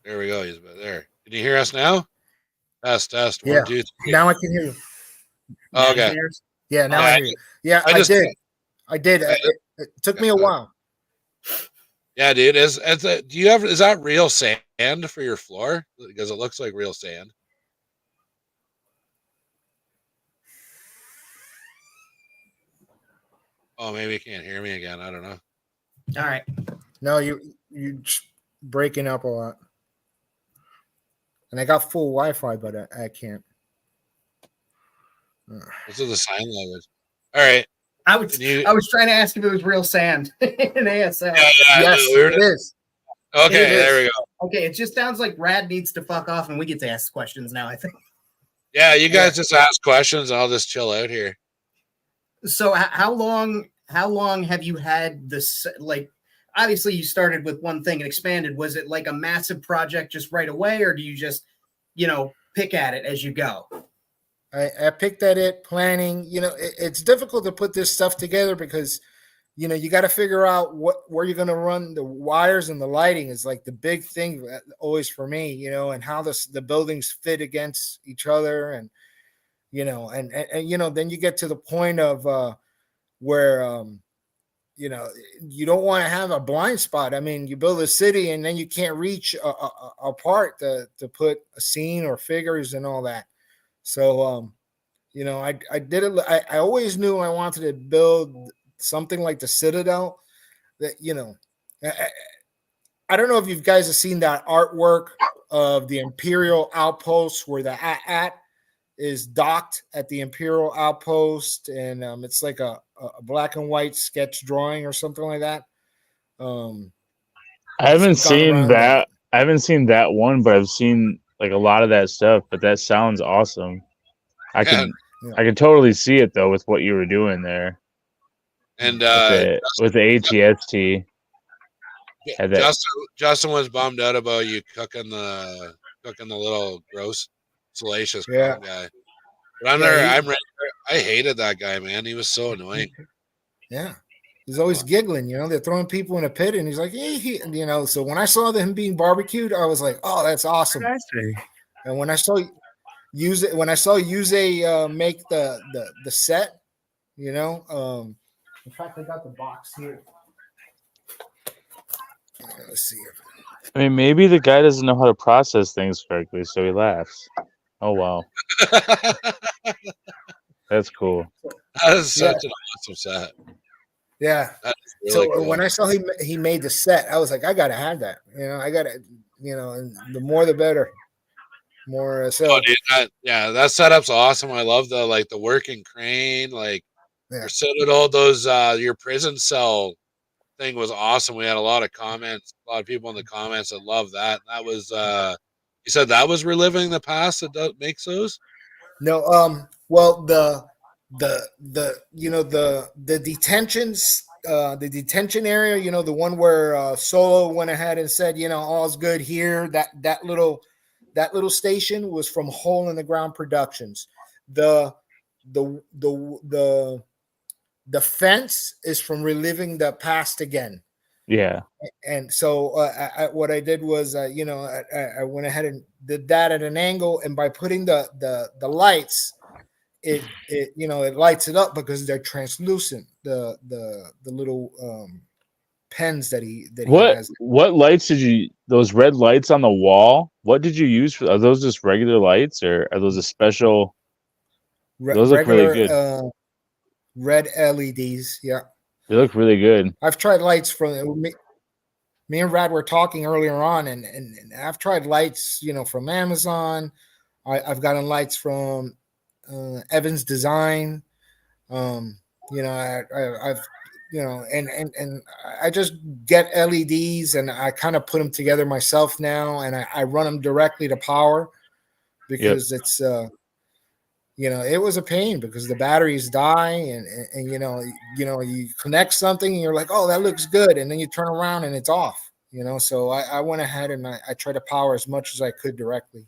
There we go. He's there. Can you hear us now? Test. Yeah. 1, 2, 3. Now I can hear you. Now you Okay. can hear us? Yeah, now I hear you. Yeah, I just- I did. It took me a while. Yeah, dude. Is that real sand for your floor? Because it looks like real sand. Oh, maybe you can't hear me again. I don't know. All right. No, you breaking up a lot. And I got full Wi-Fi, but I can't. This is the sign language. All right. I was trying to ask if it was real sand in ASL. Yeah, Yes, it is. Okay, It is. there we go. Okay, it just sounds like Rad needs to fuck off, and we get to ask questions now, I think. Yeah, you guys just ask questions. I'll just chill out here. So how long have you had this? Like, obviously you started with one thing and expanded. Was it like a massive project just right away, or do you just, pick at it as you go? I picked at it, planning. It's difficult to put this stuff together because, you got to figure out where you're going to run the wires, and the lighting is like the big thing always for me, and how the buildings fit against each other. And, then you get to the point of where, you don't want to have a blind spot. I mean, you build a city and then you can't reach a part to put a scene or figures and all that. So, I did it. I always knew I wanted to build something like the Citadel. That I don't know if you guys have seen that artwork of the Imperial Outpost where the AT is docked at the Imperial Outpost, and it's like a black and white sketch drawing or something like that. I haven't seen that. I haven't seen that one, but I've seen like a lot of that stuff. But that sounds awesome. I can totally see it though with what you were doing there. And with the ATST. Justin was bummed out about you cooking the little gross salacious guy. But I hated that guy, man. He was so annoying. Yeah. He's always giggling, they're throwing people in a pit and he's like, hey, so when I saw him being barbecued, I was like, oh, that's awesome. And when I saw Yuze make the set, in fact, I got the box here. Let's see. I mean, maybe the guy doesn't know how to process things correctly, so he laughs. Oh, wow. That's cool. That is such an awesome set. Yeah. Really cool. When I saw he made the set, I was like, I got to have that. I got to, and the more the better. More so. Oh, dude, that setup's awesome. I love the working crane, your Citadel, those your prison cell thing was awesome. We had a lot of comments, a lot of people in the comments that love that. That was you said that was reliving the past that makes those? No, well the detentions, the detention area, the one where Solo went ahead and said, all's good here. That little station was from Hole in the Ground Productions. The fence is from Reliving the Past Again. Yeah. And so what I did was, I went ahead and did that at an angle, and by putting the lights, it lights it up because they're translucent. The little pens that he has. What lights those red lights on the wall? What did you use for? Are those just regular lights, or are those a special? Those look really good. Red LEDs, yeah. They look really good. I've tried lights from me and Rad were talking earlier on, and I've tried lights, from Amazon. I've gotten lights from Evans Design. I've and I just get LEDs and I kind of put them together myself now, and I run them directly to power because it's it was a pain because the batteries die and you connect something and you're like, oh, that looks good, and then you turn around and it's off. So I went ahead and I tried to power as much as I could directly.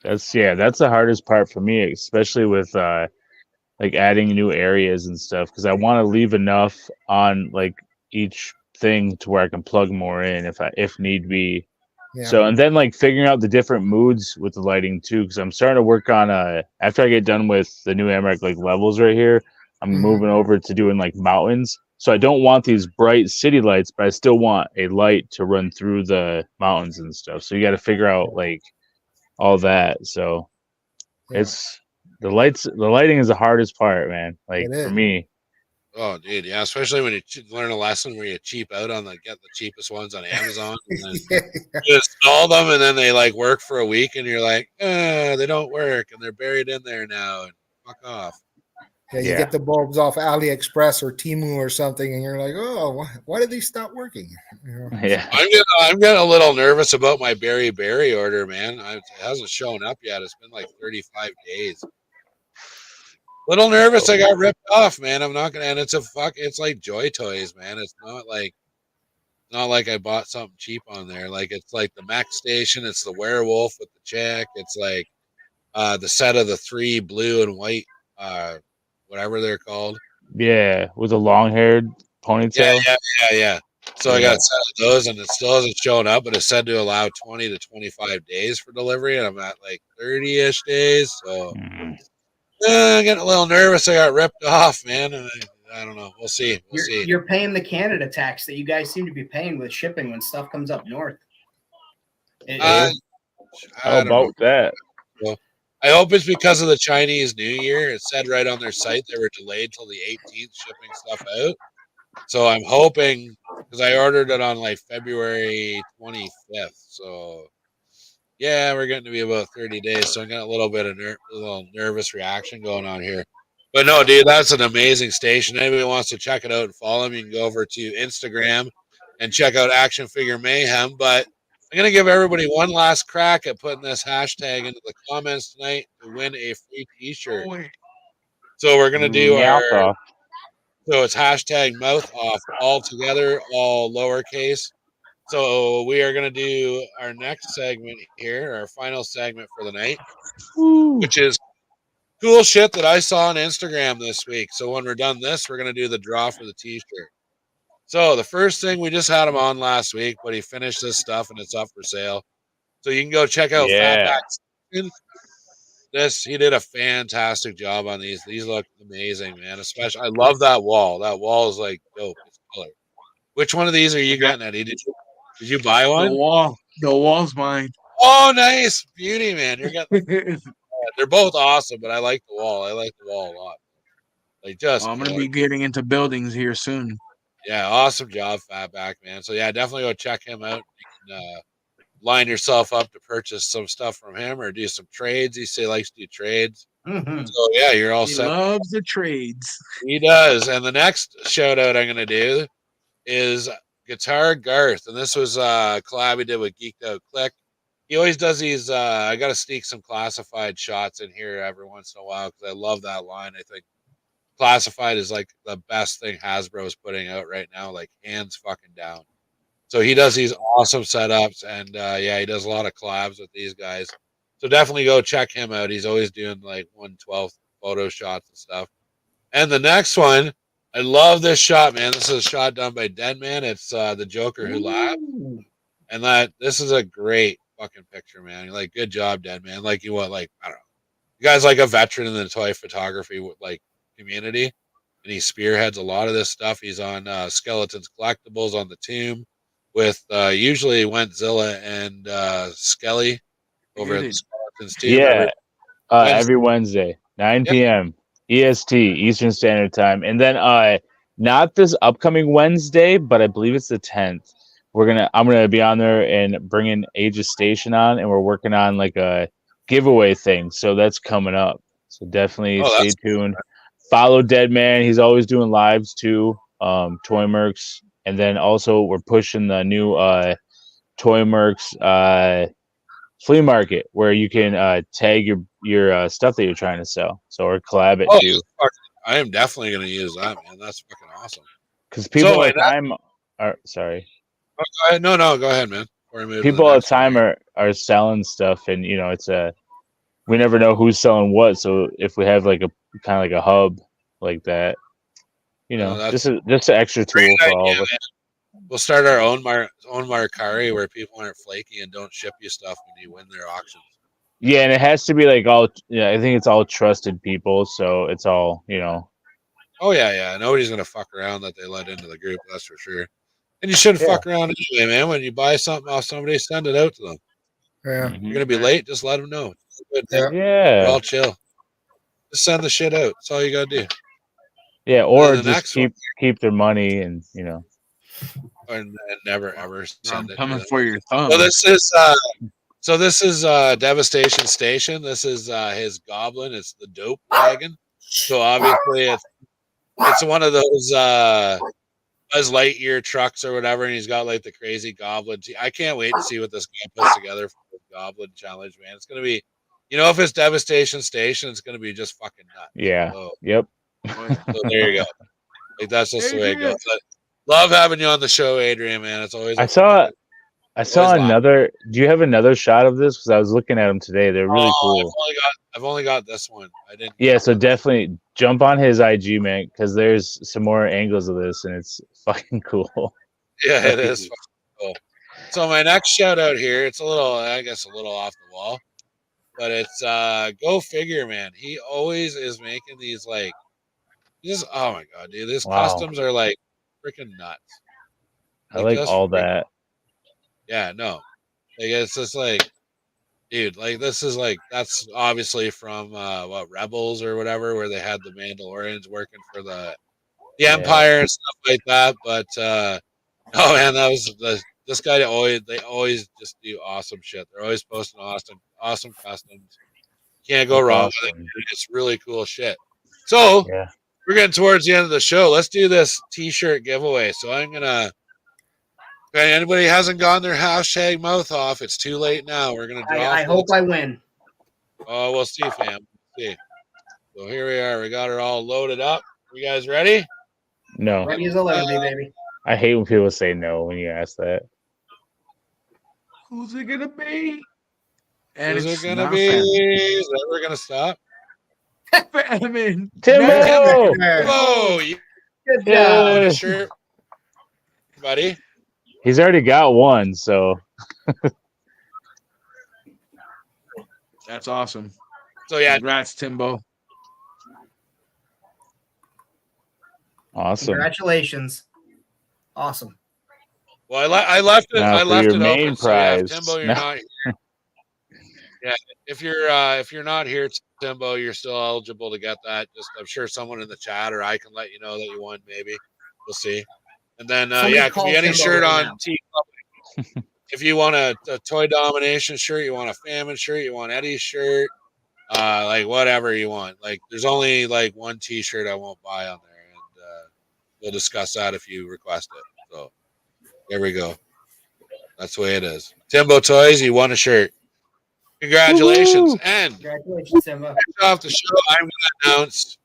That's the hardest part for me, especially with adding new areas and stuff, because I want to leave enough on each thing to where I can plug more in if need be. Yeah. So, and then like figuring out the different moods with the lighting too, because I'm starting to work on after I get done with the new AMRAC like levels right here, I'm moving over to doing like mountains. So I don't want these bright city lights, but I still want a light to run through the mountains and stuff. So you got to figure out like all that. So it's the lighting is the hardest part, man. Like for me. Oh, dude, yeah, especially when you learn a lesson where you cheap out on get the cheapest ones on Amazon, and then you install them, and then they like work for a week, and you're like, they don't work, and they're buried in there now, and fuck off. Yeah, you get the bulbs off AliExpress or Temu or something, and you're like, oh, why did these stop working? You know? Yeah, I'm getting a little nervous about my berry order, man. It hasn't shown up yet. It's been like 35 days. Little nervous. I got ripped off, man. I'm not gonna. And it's like Joy Toys, man. It's not like I bought something cheap on there. Like it's like the mech station. It's the werewolf with the chick. It's like the set of the 3 blue and white, whatever they're called. Yeah, with a long-haired ponytail. Yeah. So I got a set of those, and it still hasn't shown up. But it's said to allow 20 to 25 days for delivery, and I'm at like 30-ish days. So. I'm getting a little nervous. I got ripped off, man. And I don't know. We'll see. You're paying the Canada tax that you guys seem to be paying with shipping when stuff comes up north. How about that? Well, I hope it's because of the Chinese New Year. It said right on their site they were delayed till the 18th shipping stuff out. So I'm hoping, because I ordered it on like February 25th. So yeah, we're getting to be about 30 days, so I got a little bit of a little nervous reaction going on here. But no, dude, that's an amazing station. Anybody wants to check it out and follow them, you can go over to Instagram and check out Action Figure Mayhem. But I'm going to give everybody one last crack at putting this hashtag into the comments tonight to win a free T-shirt. So we're going to do so it's hashtag mouth off all together, all lowercase. So we are going to do our next segment here, our final segment for the night, which is cool shit that I saw on Instagram this week. So when we're done this, we're going to do the draw for the T-shirt. So the first thing, we just had him on last week, but he finished this stuff and it's up for sale. So you can go check out Fatback's. He did a fantastic job on these. These look amazing, man. Especially, I love that wall. That wall is like dope. It's color. Which one of these are you getting, Eddie? Did you buy one? The wall's mine. Oh, nice. Beauty, man. You're getting they're both awesome, but I like the wall. I like the wall a lot. Like I'm gonna be getting into buildings here soon. Yeah, awesome job, Fatback, man. So yeah, definitely go check him out. You can line yourself up to purchase some stuff from him or do some trades. He likes to do trades. So yeah, you're all set. He loves the trades. He does. And the next shout out I'm gonna do is Guitar Garth, and this was a collab he did with Geeked Out Click. He always does these. I got to sneak some classified shots in here every once in a while because I love that line. I think classified is like the best thing Hasbro is putting out right now, like hands fucking down. So he does these awesome setups, and he does a lot of collabs with these guys. So definitely go check him out. He's always doing like 1/12 photo shots and stuff. And the next one, I love this shot, man. This is a shot done by Deadman. It's the Joker Who Laughed. And this is a great fucking picture, man. Like, good job, Deadman. Like, I don't know. You guys like a veteran in the toy photography community, and he spearheads a lot of this stuff. He's on Skeletons Collectibles on the Tomb with usually Wentzilla and Skelly over at the Skeletons Tomb. Yeah, every Wednesday, 9 p.m. EST, Eastern Standard Time. And then not this upcoming Wednesday, but I believe it's the 10th. I'm gonna be on there and bringing Aegis Station on, and we're working on like a giveaway thing. So that's coming up. So definitely stay tuned. Cool. Follow Deadman. He's always doing lives too. Toy Mercs, and then also we're pushing the new Toy Mercs flea market where you can tag your stuff that you're trying to sell. So or collab it too. I am definitely going to use that, man. That's fucking awesome. Because people all the time are sorry. No, go ahead, man. People all the time are selling stuff, and it's we never know who's selling what. So if we have like a kind of like a hub like that, just an extra tool for all of us. We'll start our own Marcari where people aren't flaky and don't ship you stuff when you win their auctions. Yeah, and it has to be like all. Yeah, I think it's all trusted people, so it's all Oh yeah. Nobody's gonna fuck around that they let into the group. That's for sure. And you shouldn't fuck around anyway, man. When you buy something off somebody, send it out to them. Yeah. You're gonna be late. Just let them know. Good, Yeah. We're Yeah, all chill. Just send the shit out. That's all you gotta do. yeah, or the just next one, keep their money and and never ever I'm send it. coming for your thumb. So this is Devastation Station. This is his goblin. It's the dope wagon. So obviously it's one of those Buzz Lightyear trucks or whatever, and he's got like the crazy goblin. I can't wait to see what this guy puts together for the goblin challenge, man. It's gonna be, if it's Devastation Station, it's gonna be just fucking nuts. yeah, So, yep. so there you go. Like that's just the way it goes. But love having you on the show, Adrian. Man, it's always. I saw always another. Do you have another shot of this? Because I was looking at them today. They're really cool. I've only got this one. I didn't. Yeah, so definitely jump on his IG, man, because there's some more angles of this, and it's fucking cool. Yeah, it is fucking cool. So my next shout out here, it's a little off the wall, but it's go figure, man. He always is making these like, oh my god, dude, these customs are like freaking nuts. I like all that. Yeah, no, like it's just like, dude, like this is like that's obviously from Rebels or whatever, where they had the Mandalorians working for the Empire and stuff like that. But oh man, that was this guy they always just do awesome shit. They're always posting awesome customs. Can't go wrong with it. It's really cool shit. So we're getting towards the end of the show. Let's do this t-shirt giveaway. So I'm gonna. If anybody hasn't gotten their hashtag mouth off, it's too late now. We're gonna draw. I hope I win. Oh, we'll see, fam. We'll see. So here we are. We got her all loaded up. You guys ready? No. Ready as 11, baby. I hate when people say no when you ask that. Who's it gonna be? And Who's it's it gonna not be? Famine. Is that we're gonna stop? Famine. Timbo! Oh, good job. Sure, buddy. He's already got one, so That's awesome. So yeah, congrats, Timbo. awesome. Congratulations. Awesome. well, I left it. Now I for left your it main open. So yeah, prize. Timbo, you're No. not here. Yeah, if you're not here, Timbo, you're still eligible to get that. Just I'm sure someone in the chat or I can let you know that you won. Maybe we'll see. And then Somebody it could be any call shirt Timbo on right T Club. If you want a toy domination shirt, you want a famine shirt, you want Eddie's shirt, like whatever you want. Like there's only like one T-shirt I won't buy on there, and we'll discuss that if you request it. So there we go. That's the way it is. Timbo Toys, you won a shirt. Congratulations! Woo-hoo! now. And Congratulations, Simba. off the show, I'm going to announce.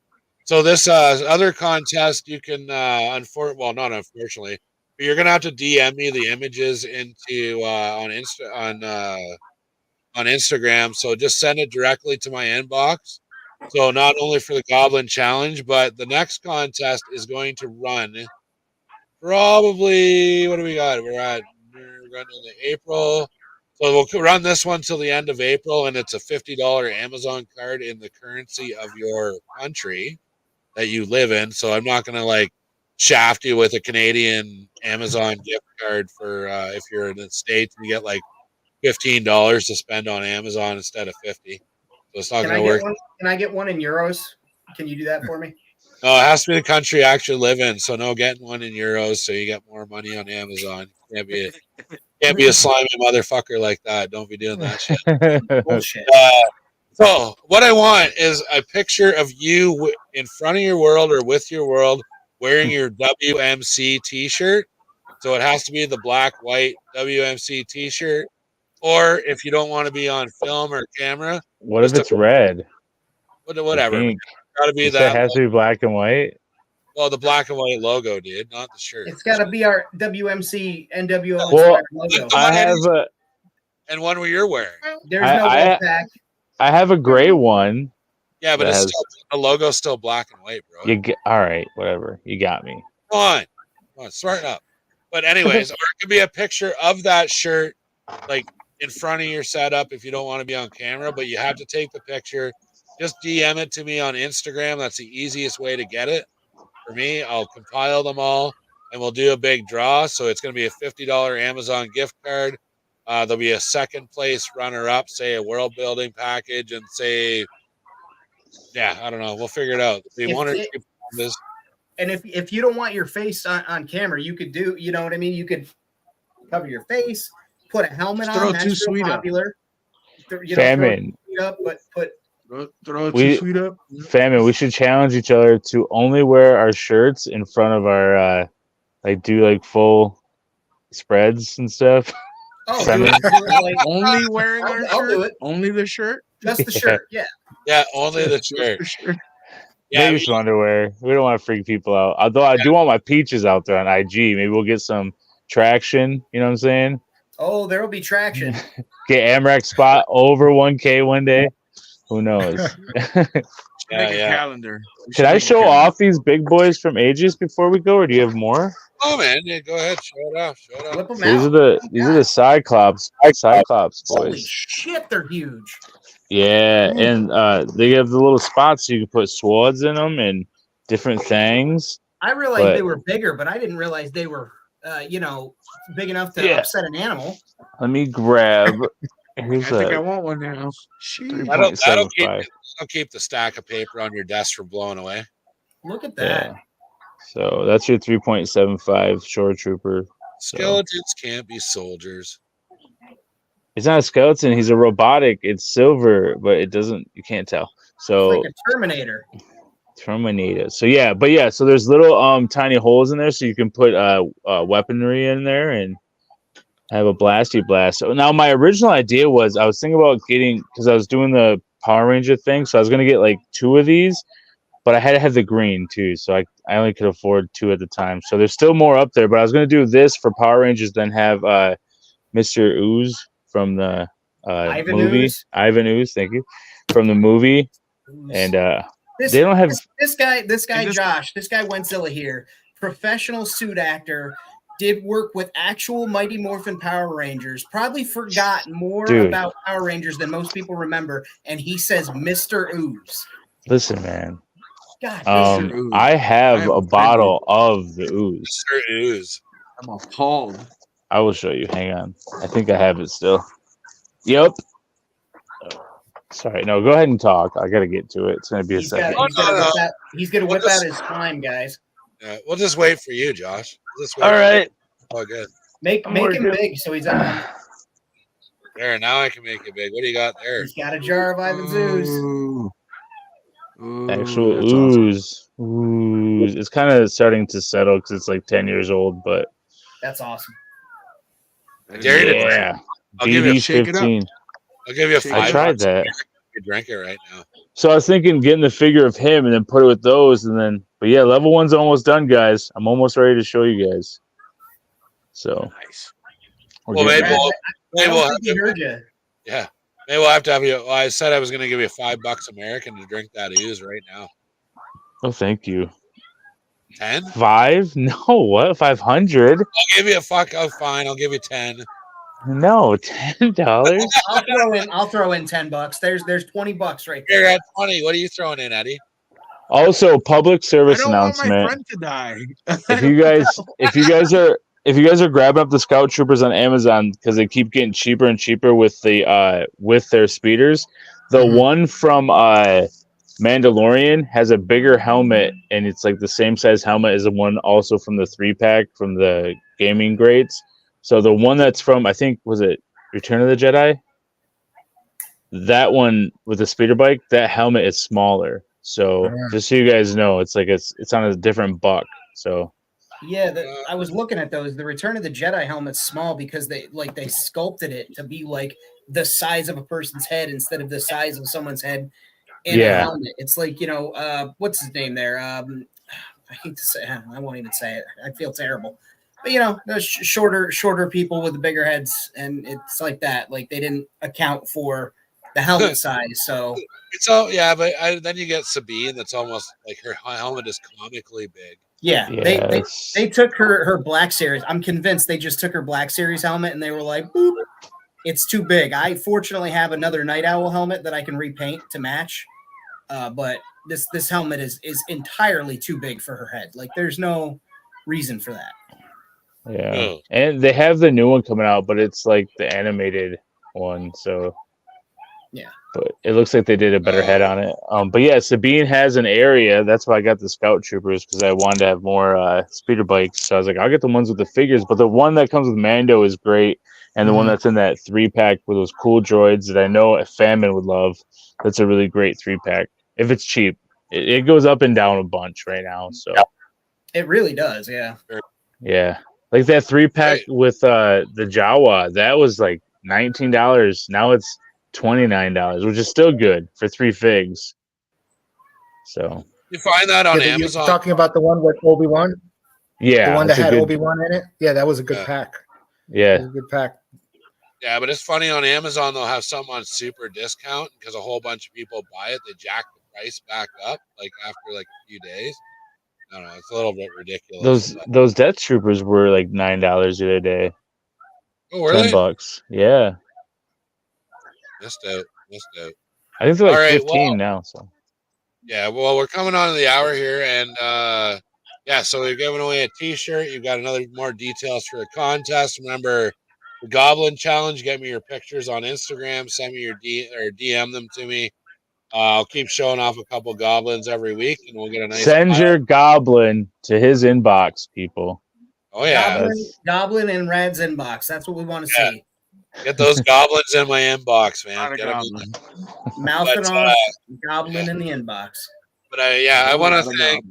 So this other contest, you can not unfortunately, but you're going to have to DM me the images into on Instagram. So just send it directly to my inbox. So not only for the Goblin Challenge, but the next contest is going to run probably. What do we got? We're running in April. So we'll run this one till the end of April, and it's a $50 Amazon card in the currency of your country that you live in. So I'm not going to like shaft you with a Canadian Amazon gift card for if you're in the States, you get like $15 to spend on Amazon instead of 50. So it's not going to work. Can I get one in euros? Can you do that for me? No, it has to be the country you actually live in. So no getting one in euros, so you get more money on Amazon. Can't be a slimy motherfucker like that. Don't be doing that shit. Bullshit. So what I want is a picture of you in front of your world or with your world wearing your WMC T-shirt. So it has to be the black-white WMC T-shirt. Or if you don't want to be on film or camera, What if it's red? Whatever. Pink. Got to be You said that. it has to be black and white. Well, the black and white logo, dude, not the shirt. It's got to be our WMC NWO Well, logo. I have a. And one where you're wearing. There's no Wolfpack. I have a gray one. Yeah, but it's still, the logo's still black and white, bro. All right, whatever. You got me. Come on, smarten up. But anyways, or it could be a picture of that shirt, like in front of your setup if you don't want to be on camera, but you have to take the picture. Just DM it to me on Instagram. That's the easiest way to get it. For me, I'll compile them all and we'll do a big draw. So it's going to be a $50 Amazon gift card. There'll be a second place runner up, say a world building package, and say, yeah, I don't know. We'll figure it out. The one or two prizes. And if you don't want your face on camera, you could do, you know what I mean? You could cover your face, put a helmet on. That's real popular. Famine. Throw Too Sweet up. Famine. We should challenge each other to only wear our shirts in front of our, do like full spreads and stuff. Oh, only wearing our shirt? I'll do it. Only the shirt? Just the shirt, yeah. Yeah, only the shirt. Yeah, maybe some underwear. We don't want to freak people out. Although I do want my peaches out there on IG. Maybe we'll get some traction. You know what I'm saying? Oh, there will be traction. Get Amrak spot over 1K one day. Who knows? Make a calendar. Should I show off these big boys from Aegis before we go, or do you have more? Oh man, yeah, go ahead, show it off. These are the Cyclops boys. Holy shit, they're huge. Yeah, and they have the little spots so you can put swords in them and different things. I realized they were bigger, but I didn't realize they were, big enough to upset an animal. Let me grab. I think I want one now. That'll keep the stack of paper on your desk from blowing away. Look at that. Yeah. So that's your 3.75 shore trooper. Skeletons can't be soldiers. It's not a skeleton. He's a robotic. It's silver, but it doesn't. You can't tell. So it's like a Terminator. So so there's little tiny holes in there, so you can put weaponry in there and have a blasty blast. So now my original idea was I was thinking about getting, because I was doing the Power Ranger thing, so I was gonna get like 2 of these, but I had to have the green too, so I only could afford 2 at the time. So there's still more up there, but I was gonna do this for Power Rangers, then have Mr. Ooze from the movie. Ivan Ooze, thank you. From the movie. And they don't have this guy Josh, this guy Wentzilla here, professional suit actor, did work with actual Mighty Morphin Power Rangers, probably forgot more about Power Rangers than most people remember, and he says Mr. Ooze. Listen, man. God, I have a bottle of the ooze. Mr. Ooze. I'm appalled. I will show you. Hang on. I think I have it still. Yep. Sorry. No, go ahead and talk. I got to get to it. It's going to be a second. He's going to whip out his time, guys. Yeah, we'll just wait for you, Josh. All right. Oh, good. Make him big so he's on. There, now I can make it big. What do you got there? He's got a jar of Ivan's ooze. Actual ooze. Awesome. Ooze. It's kind of starting to settle because it's like 10 years old, but that's awesome. Yeah. I'll give you 15. I'll give you a $5. I tried that. You drink it right now. So I was thinking getting the figure of him and then put it with those, and then. But yeah, level 1's almost done, guys. I'm almost ready to show you guys. So nice. Well, maybe we'll have to heard you. Yeah. Maybe we'll have to have you. Well, I said I was going to give you $5 American to drink that ooze right now. Oh, thank you. 10? 5? No, what? 500? I'll give you a fuck. Oh, fine. I'll give you 10. No, $10. I'll throw in $10. There's $20 right there. You're at 20. What are you throwing in, Eddie? Also, public service I don't announcement. want my friend to die. if you guys are grabbing up the Scout Troopers on Amazon because they keep getting cheaper and cheaper with the with their speeders, the one from Mandalorian has a bigger helmet, and it's like the same size helmet as the one also from the 3-pack from the gaming grades. So the one that's from, I think, was it Return of the Jedi? That one with the speeder bike, that helmet is smaller. So just so you guys know, it's like it's on a different buck. So yeah, I was looking at those. The Return of the Jedi helmet's small because they sculpted it to be like the size of a person's head instead of the size of someone's head in a helmet. It's like, what's his name there? I hate to say it. I won't even say it. I feel terrible. But those shorter people with the bigger heads, and it's like that. Like they didn't account for the helmet size, so it's all but then you get Sabine. That's almost like her helmet is comically big. Yeah, Yeah, they took her Black Series. I'm convinced they just took her Black Series helmet and they were like, boop, it's too big. I fortunately have another Night Owl helmet that I can repaint to match, but this helmet is entirely too big for her head. Like, there's no reason for that. Yeah, Oh. and they have the new one coming out, but it's like the animated one, so Yeah. But it looks like they did a better head on it. But yeah, Sabine has an area. That's why I got the Scout Troopers, because I wanted to have more speeder bikes. So I was like, I'll get the ones with the figures. But the one that comes with Mando is great, and the one that's in that 3-pack with those cool droids that I know a Famine would love. That's a really great 3-pack if it's cheap. It goes up and down a bunch right now. So it really does. Yeah. Yeah, like that 3-pack with the Jawa, that was like $19. Now it's $29, which is still good for 3 figs. So you find that on You're Amazon. talking about the one with Obi-Wan? Yeah, the one that had Obi-Wan in it? Yeah, that was a good pack. Yeah. It was a good pack. Yeah, but it's funny, on Amazon they'll have something on super discount because a whole bunch of people buy it. They jack the price back up like after like a few days. I don't know, it's a little bit ridiculous. Those Death Troopers were like $9 the other day. Oh, really? $10. Yeah. Missed out. I think they're like All right, 15 now. So yeah, well, we're coming on to the hour here, and yeah, so we're giving away a T-shirt. You've got another more details for the contest. Remember the Goblin Challenge. Get me your pictures on Instagram. Send me your DM them to me. I'll keep showing off a couple goblins every week, and we'll get a nice. Send your goblin to his inbox, people. Oh yeah, Goblin and Rad's inbox. That's what we want to see. Get those goblins in my inbox, man. Get them in. Mouthing off, goblin in the inbox. But I want to thank.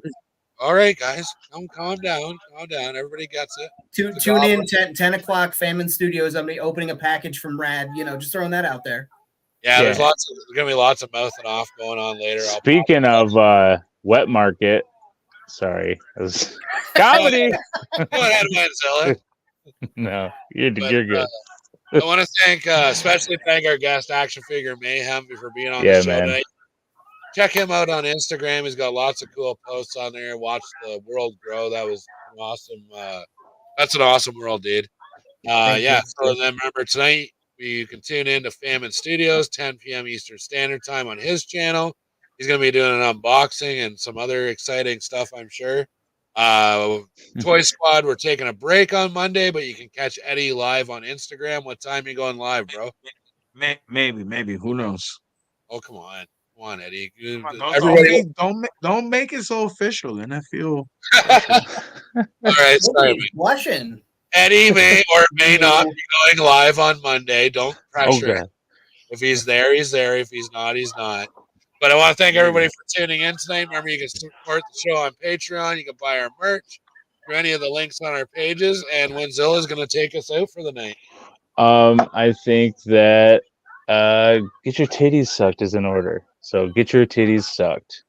All right, guys, calm down. Everybody gets it. Tune in 10 o'clock. Famine Studios. I'm opening a package from Rad. Just throwing that out there. Yeah, there's gonna be lots of mouthing off going on later. Speaking of wet market, sorry, it was comedy. Go ahead, Manzilla. No, you're good. I want to especially thank our guest, Action Figure Mayhem, for being on the show tonight. Check him out on Instagram. He's got lots of cool posts on there. Watch the world grow. That was awesome. That's an awesome world, dude. Yeah. So then remember, tonight you can tune in to Famine Studios, 10 p.m. Eastern Standard Time on his channel. He's going to be doing an unboxing and some other exciting stuff, I'm sure. Toy Squad, we're taking a break on Monday, but you can catch Eddie live on Instagram. What time are you going live, bro? Maybe. Who knows? Oh, come on, Eddie. Don't make it so official. Then I feel. All right, sorry, blushing. Eddie may or may not be going live on Monday. Don't pressure him. If he's there, he's there. If he's not, he's not. But I want to thank everybody for tuning in tonight. Remember, you can support the show on Patreon. You can buy our merch through any of the links on our pages. And Winzilla is going to take us out for the night. I think that get your titties sucked is in order. So get your titties sucked.